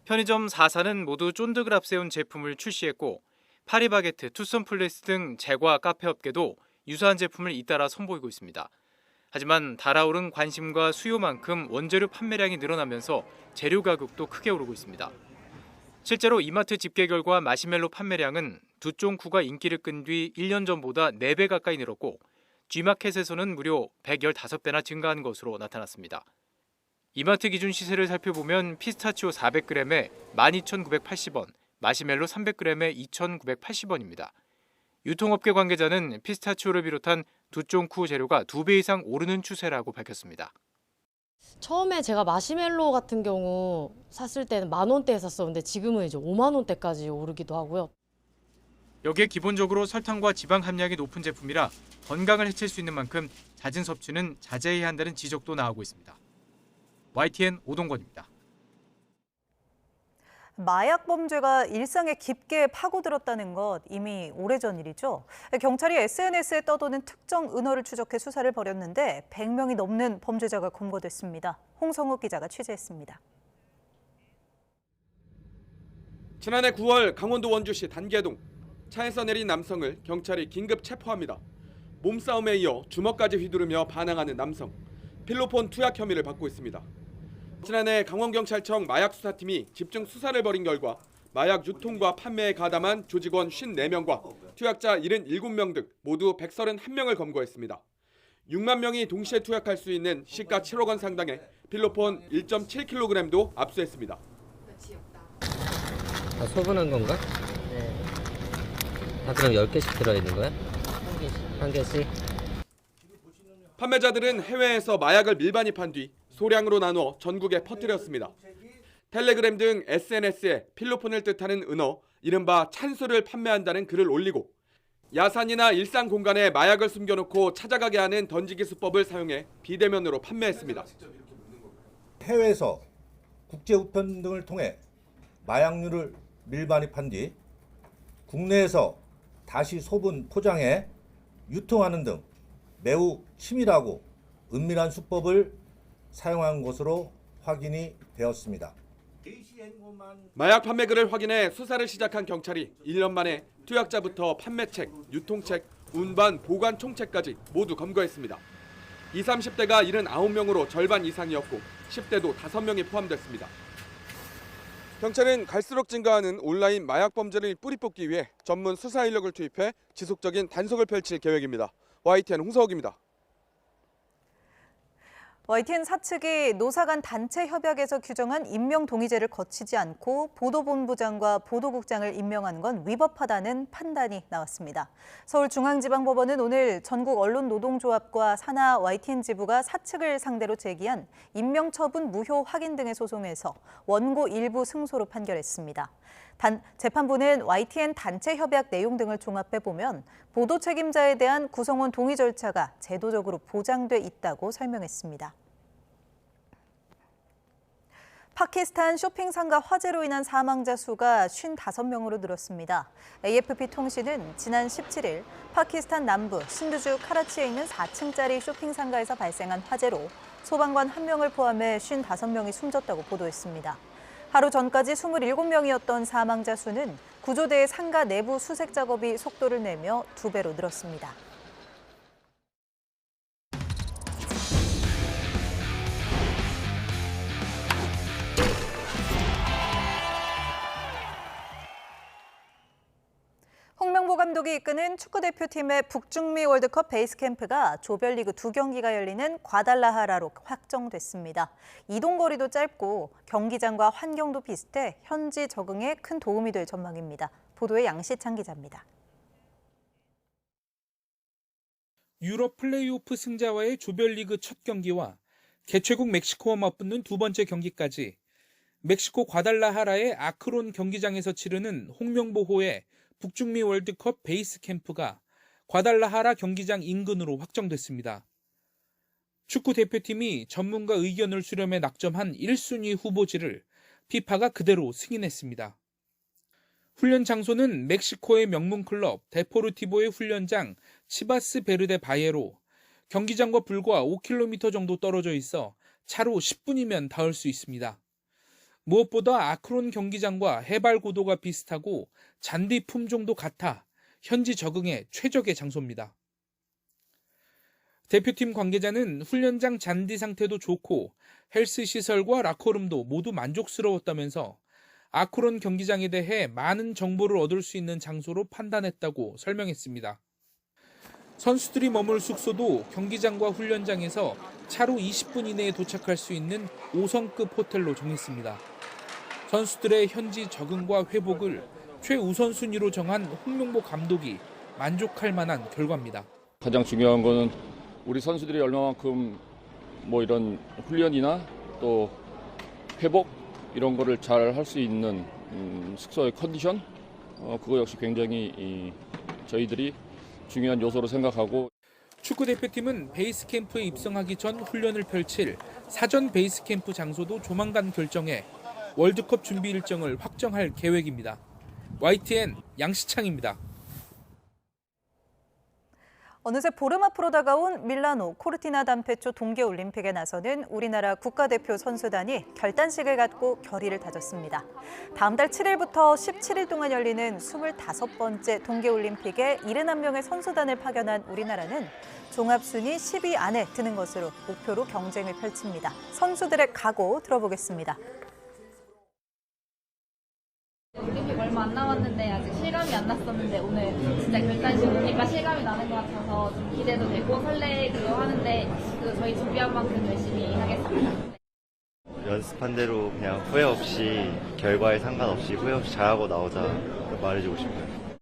편의점 4사는 모두 쫀득을 앞세운 제품을 출시했고 파리바게트, 투썸플레스 등 제과 카페 업계도 유사한 제품을 잇따라 선보이고 있습니다. 하지만 달아오른 관심과 수요만큼 원재료 판매량이 늘어나면서 재료 가격도 크게 오르고 있습니다. 실제로 이마트 집계 결과 마시멜로 판매량은 두쫀쿠가 인기를 끈 뒤 1년 전보다 4배 가까이 늘었고 G마켓에서는 무려 115배나 증가한 것으로 나타났습니다. 이마트 기준 시세를 살펴보면 피스타치오 400g에 12,980원, 마시멜로 300g에 2,980원입니다. 유통업계 관계자는 피스타치오를 비롯한 두쫀쿠 재료가 2배 이상 오르는 추세라고 밝혔습니다. 처음에 제가 마시멜로 같은 경우 샀을 때는 10,000원대에 샀었는데 지금은 이제 50,000원대까지 오르기도 하고요. 여기에 기본적으로 설탕과 지방 함량이 높은 제품이라 건강을 해칠 수 있는 만큼 잦은 섭취는 자제해야 한다는 지적도 나오고 있습니다. YTN 오동건입니다. 마약 범죄가 일상에 깊게 파고들었다는 것 이미 오래전 일이죠. 경찰이 SNS에 떠도는 특정 은어를 추적해 수사를 벌였는데 100명이 넘는 범죄자가 검거됐습니다. 홍성욱 기자가 취재했습니다. 지난해 9월 강원도 원주시 단계동 차에서 내린 남성을 경찰이 긴급 체포합니다. 몸싸움에 이어 주먹까지 휘두르며 반항하는 남성. 필로폰 투약 혐의를 받고 있습니다. 지난해 강원경찰청 마약수사팀이 집중 수사를 벌인 결과 마약 유통과 판매에 가담한 조직원 54명과 투약자 77명 등 모두 131명을 검거했습니다. 6만 명이 동시에 투약할 수 있는 시가 7억 원 상당의 필로폰 1.7kg도 압수했습니다. 다 소분한 건가? 네. 다 그럼 10개씩 들어있는 거야? 한 개씩? 판매자들은 해외에서 마약을 밀반입한 뒤 소량으로 나누어 전국에 퍼뜨렸습니다. 텔레그램 등 SNS에 필로폰을 뜻하는 은어, 이른바 찬수를 판매한다는 글을 올리고 야산이나 일상 공간에 마약을 숨겨놓고 찾아가게 하는 던지기 수법을 사용해 비대면으로 판매했습니다. 해외에서 국제 우편 등을 통해 마약류를 밀반입한 뒤 국내에서 다시 소분 포장해 유통하는 등 매우 치밀하고 은밀한 수법을 사용한 것으로 확인이 되었습니다. 마약 판매글을 확인해 수사를 시작한 경찰이 1년 만에 투약자부터 판매책, 유통책, 운반, 보관 총책까지 모두 검거했습니다. 20, 30대가 79명으로 절반 이상이었고 10대도 5명이 포함됐습니다. 경찰은 갈수록 증가하는 온라인 마약 범죄를 뿌리 뽑기 위해 전문 수사 인력을 투입해 지속적인 단속을 펼칠 계획입니다. YTN 홍서욱입니다. YTN 사측이 노사 간 단체 협약에서 규정한 임명 동의제를 거치지 않고 보도본부장과 보도국장을 임명한 건 위법하다는 판단이 나왔습니다. 서울중앙지방법원은 오늘 전국 언론노동조합과 산하 YTN 지부가 사측을 상대로 제기한 임명처분 무효 확인 등의 소송에서 원고 일부 승소로 판결했습니다. 재판부는 YTN 단체 협약 내용 등을 종합해보면 보도 책임자에 대한 구성원 동의 절차가 제도적으로 보장돼 있다고 설명했습니다. 파키스탄 쇼핑상가 화재로 인한 사망자 수가 55명으로 늘었습니다. AFP 통신은 지난 17일 파키스탄 남부 신두주 카라치에 있는 4층짜리 쇼핑상가에서 발생한 화재로 소방관 1명을 포함해 55명이 숨졌다고 보도했습니다. 하루 전까지 27명이었던 사망자 수는 구조대의 상가 내부 수색 작업이 속도를 내며 2배로 늘었습니다. 홍명보 감독이 이끄는 축구대표팀의 북중미 월드컵 베이스캠프가 조별리그 2경기가 열리는 과달라하라로 확정됐습니다. 이동거리도 짧고 경기장과 환경도 비슷해 현지 적응에 큰 도움이 될 전망입니다. 보도에 양시창 기자입니다. 유럽 플레이오프 승자와의 조별리그 첫 경기와 개최국 멕시코와 맞붙는 두 번째 경기까지 멕시코 과달라하라의 아크론 경기장에서 치르는 홍명보호의 북중미 월드컵 베이스 캠프가 과달라하라 경기장 인근으로 확정됐습니다. 축구 대표팀이 전문가 의견을 수렴해 낙점한 1순위 후보지를 피파가 그대로 승인했습니다. 훈련 장소는 멕시코의 명문 클럽 데포르티보의 훈련장 치바스 베르데 바예로 경기장과 불과 5km 정도 떨어져 있어 차로 10분이면 닿을 수 있습니다. 무엇보다 아크론 경기장과 해발 고도가 비슷하고 잔디 품종도 같아 현지 적응에 최적의 장소입니다. 대표팀 관계자는 훈련장 잔디 상태도 좋고 헬스 시설과 라커룸도 모두 만족스러웠다면서 아크론 경기장에 대해 많은 정보를 얻을 수 있는 장소로 판단했다고 설명했습니다. 선수들이 머물 숙소도 경기장과 훈련장에서 차로 20분 이내에 도착할 수 있는 5성급 호텔로 정했습니다. 선수들의 현지 적응과 회복을 최우선순위로 정한 홍명보 감독이 만족할 만한 결과입니다. 가장 중요한 거는 우리 선수들이 얼마만큼 이런 훈련이나 또 회복 이런 거를 잘 할 수 있는 숙소의 컨디션 그거 역시 굉장히 저희들이 중요한 요소로 생각하고 축구대표팀은 베이스캠프에 입성하기 전 훈련을 펼칠 사전 베이스캠프 장소도 조만간 결정해 월드컵 준비 일정을 확정할 계획입니다. YTN 양시창입니다. 어느새 보름 앞으로 다가온 밀라노 코르티나 단페초 동계올림픽에 나서는 우리나라 국가대표 선수단이 결단식을 갖고 결의를 다졌습니다. 다음 달 7일부터 17일 동안 열리는 25번째 동계올림픽에 71명의 선수단을 파견한 우리나라는 종합순위 10위 안에 드는 것으로 목표로 경쟁을 펼칩니다. 선수들의 각오 들어보겠습니다. 올림픽 얼마 안 남았는데 아직 실감이 안 났었는데 오늘 진짜 결단식 오니까 실감이 나는 것 같아서 좀 기대도 되고 설레기도 하는데 저희 준비한 만큼 열심히 하겠습니다. 연습한 대로 그냥 후회 없이 결과에 상관없이 후회 없이 잘하고 나오자 말해주고 싶어요.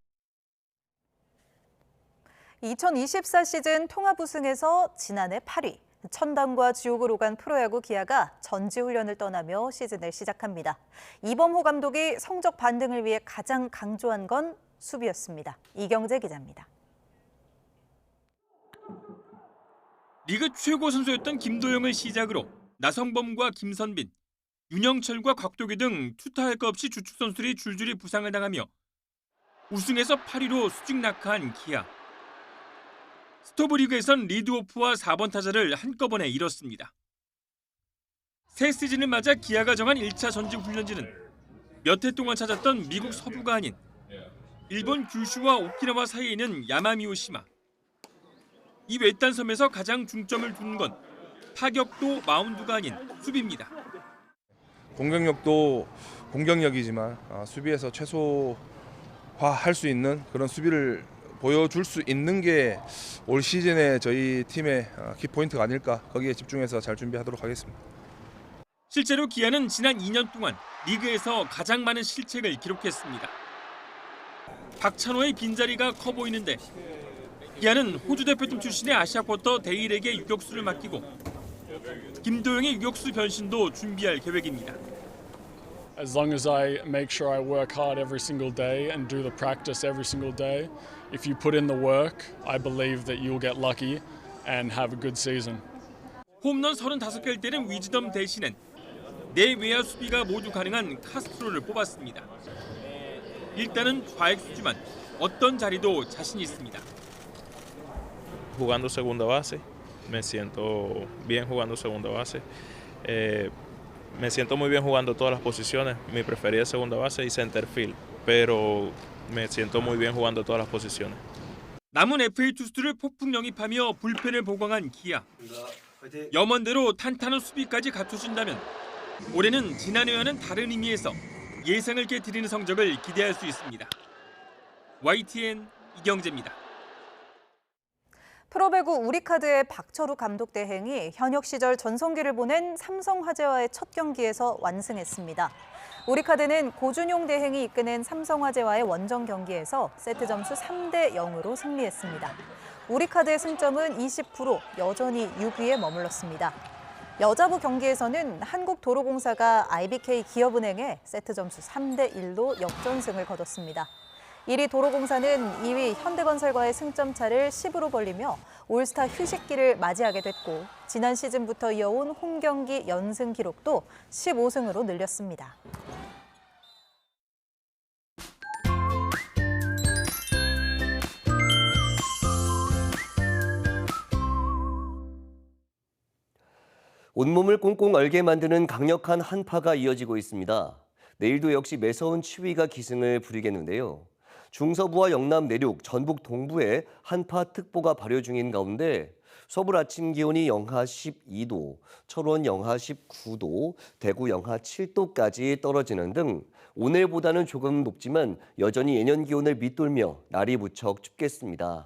2024 시즌 통합 우승에서 지난해 8위. 천당과 지옥을 오간 프로야구 기아가 전지훈련을 떠나며 시즌을 시작합니다. 이범호 감독이 성적 반등을 위해 가장 강조한 건 수비였습니다. 이경재 기자입니다. 리그 최고 선수였던 김도영을 시작으로 나성범과 김선빈, 윤영철과 곽도기 등 투타할 것 없이 주축 선수들이 줄줄이 부상을 당하며 우승에서 8위로 수직 낙하한 기아. 스토브리그에선 리드오프와 4번 타자를 한꺼번에 잃었습니다. 새 시즌을 맞아 기아가 정한 1차 전직 훈련지는 몇 해 동안 찾았던 미국 서부가 아닌 일본 규슈와 오키나와 사이에 있는 야마미오시마. 이 외딴 섬에서 가장 중점을 두는 건 타격도 마운드가 아닌 수비입니다. 공격력도 공격력이지만 수비에서 최소화할 수 있는 그런 수비를 보여줄 수 있는 게 올 시즌에 저희 팀의 키포인트가 아닐까, 거기에 집중해서 잘 준비하도록 하겠습니다. 실제로 기아는 지난 2년 동안 리그에서 가장 많은 실책을 기록했습니다. 박찬호의 빈자리가 커 보이는데 기아는 호주 대표팀 출신의 아시아 쿼터 데일에게 유격수를 맡기고 김도영의 유격수 변신도 준비할 계획입니다. As long as I make sure I work hard every single day and do the practice every single day, if you put in the work, I believe that you'll get lucky and have a good season. 홈런 35개를 때린 위즈덤 대신엔 내외야 수비가 모두 가능한 카스트로를 뽑았습니다. 일단은 좌익수지만 어떤 자리도 자신 있습니다. Jugando segunda base, me siento bien jugando segunda base. Me siento muy bien jugando todas las posiciones. Mi preferida es segunda base y center field. pero me siento muy bien jugando todas las posiciones. 남은 FA 투수들을 폭풍 영입하며 불펜을 보강한 기아. 염원대로 탄탄한 수비까지 갖추신다면 올해는 지난해와는 다른 의미에서 예상을 깨트리는 성적을 기대할 수 있습니다. YTN 이경재입니다. 프로배구 우리카드의 박철우 감독 대행이 현역 시절 전성기를 보낸 삼성화재와의 첫 경기에서 완승했습니다. 우리카드는 고준용 대행이 이끄는 삼성화재와의 원정 경기에서 세트 점수 3대 0으로 승리했습니다. 우리카드의 승점은 20%, 여전히 6위에 머물렀습니다. 여자부 경기에서는 한국도로공사가 IBK 기업은행에 세트 점수 3대 1로 역전승을 거뒀습니다. 1위 도로공사는 2위 현대건설과의 승점 차를 10으로 벌리며 올스타 휴식기를 맞이하게 됐고 지난 시즌부터 이어온 홈경기 연승 기록도 15승으로 늘렸습니다. 온몸을 꽁꽁 얼게 만드는 강력한 한파가 이어지고 있습니다. 내일도 역시 매서운 추위가 기승을 부리겠는데요. 중서부와 영남 내륙, 전북 동부에 한파특보가 발효 중인 가운데 서울 아침 기온이 영하 12도, 철원 영하 19도, 대구 영하 7도까지 떨어지는 등 오늘보다는 조금 높지만 여전히 예년 기온을 밑돌며 날이 무척 춥겠습니다.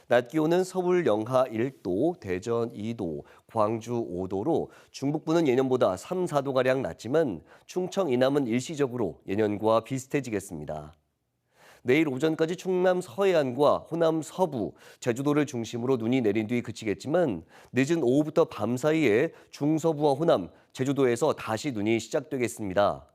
낮 기온은 서울 영하 1도, 대전 2도, 광주 5도로 중북부는 예년보다 3, 4도가량 낮지만 충청, 이남은 일시적으로 예년과 비슷해지겠습니다. 내일 오전까지 충남 서해안과 호남 서부, 제주도를 중심으로 눈이 내린 뒤 그치겠지만 늦은 오후부터 밤 사이에 중서부와 호남, 제주도에서 다시 눈이 시작되겠습니다.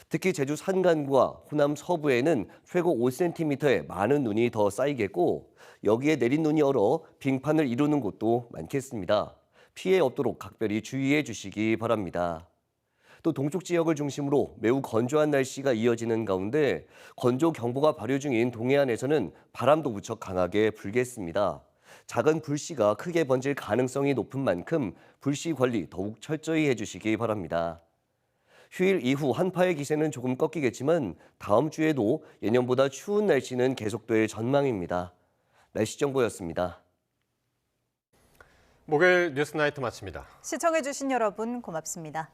특히 제주 산간과 호남 서부에는 최고 5cm의 많은 눈이 더 쌓이겠고 여기에 내린 눈이 얼어 빙판을 이루는 곳도 많겠습니다. 피해 없도록 각별히 주의해 주시기 바랍니다. 또 동쪽 지역을 중심으로 매우 건조한 날씨가 이어지는 가운데 건조경보가 발효 중인 동해안에서는 바람도 무척 강하게 불겠습니다. 작은 불씨가 크게 번질 가능성이 높은 만큼 불씨 관리 더욱 철저히 해주시기 바랍니다. 휴일 이후 한파의 기세는 조금 꺾이겠지만 다음 주에도 예년보다 추운 날씨는 계속될 전망입니다. 날씨 정보였습니다. 목요일 뉴스나이트 마칩니다. 시청해주신 여러분 고맙습니다.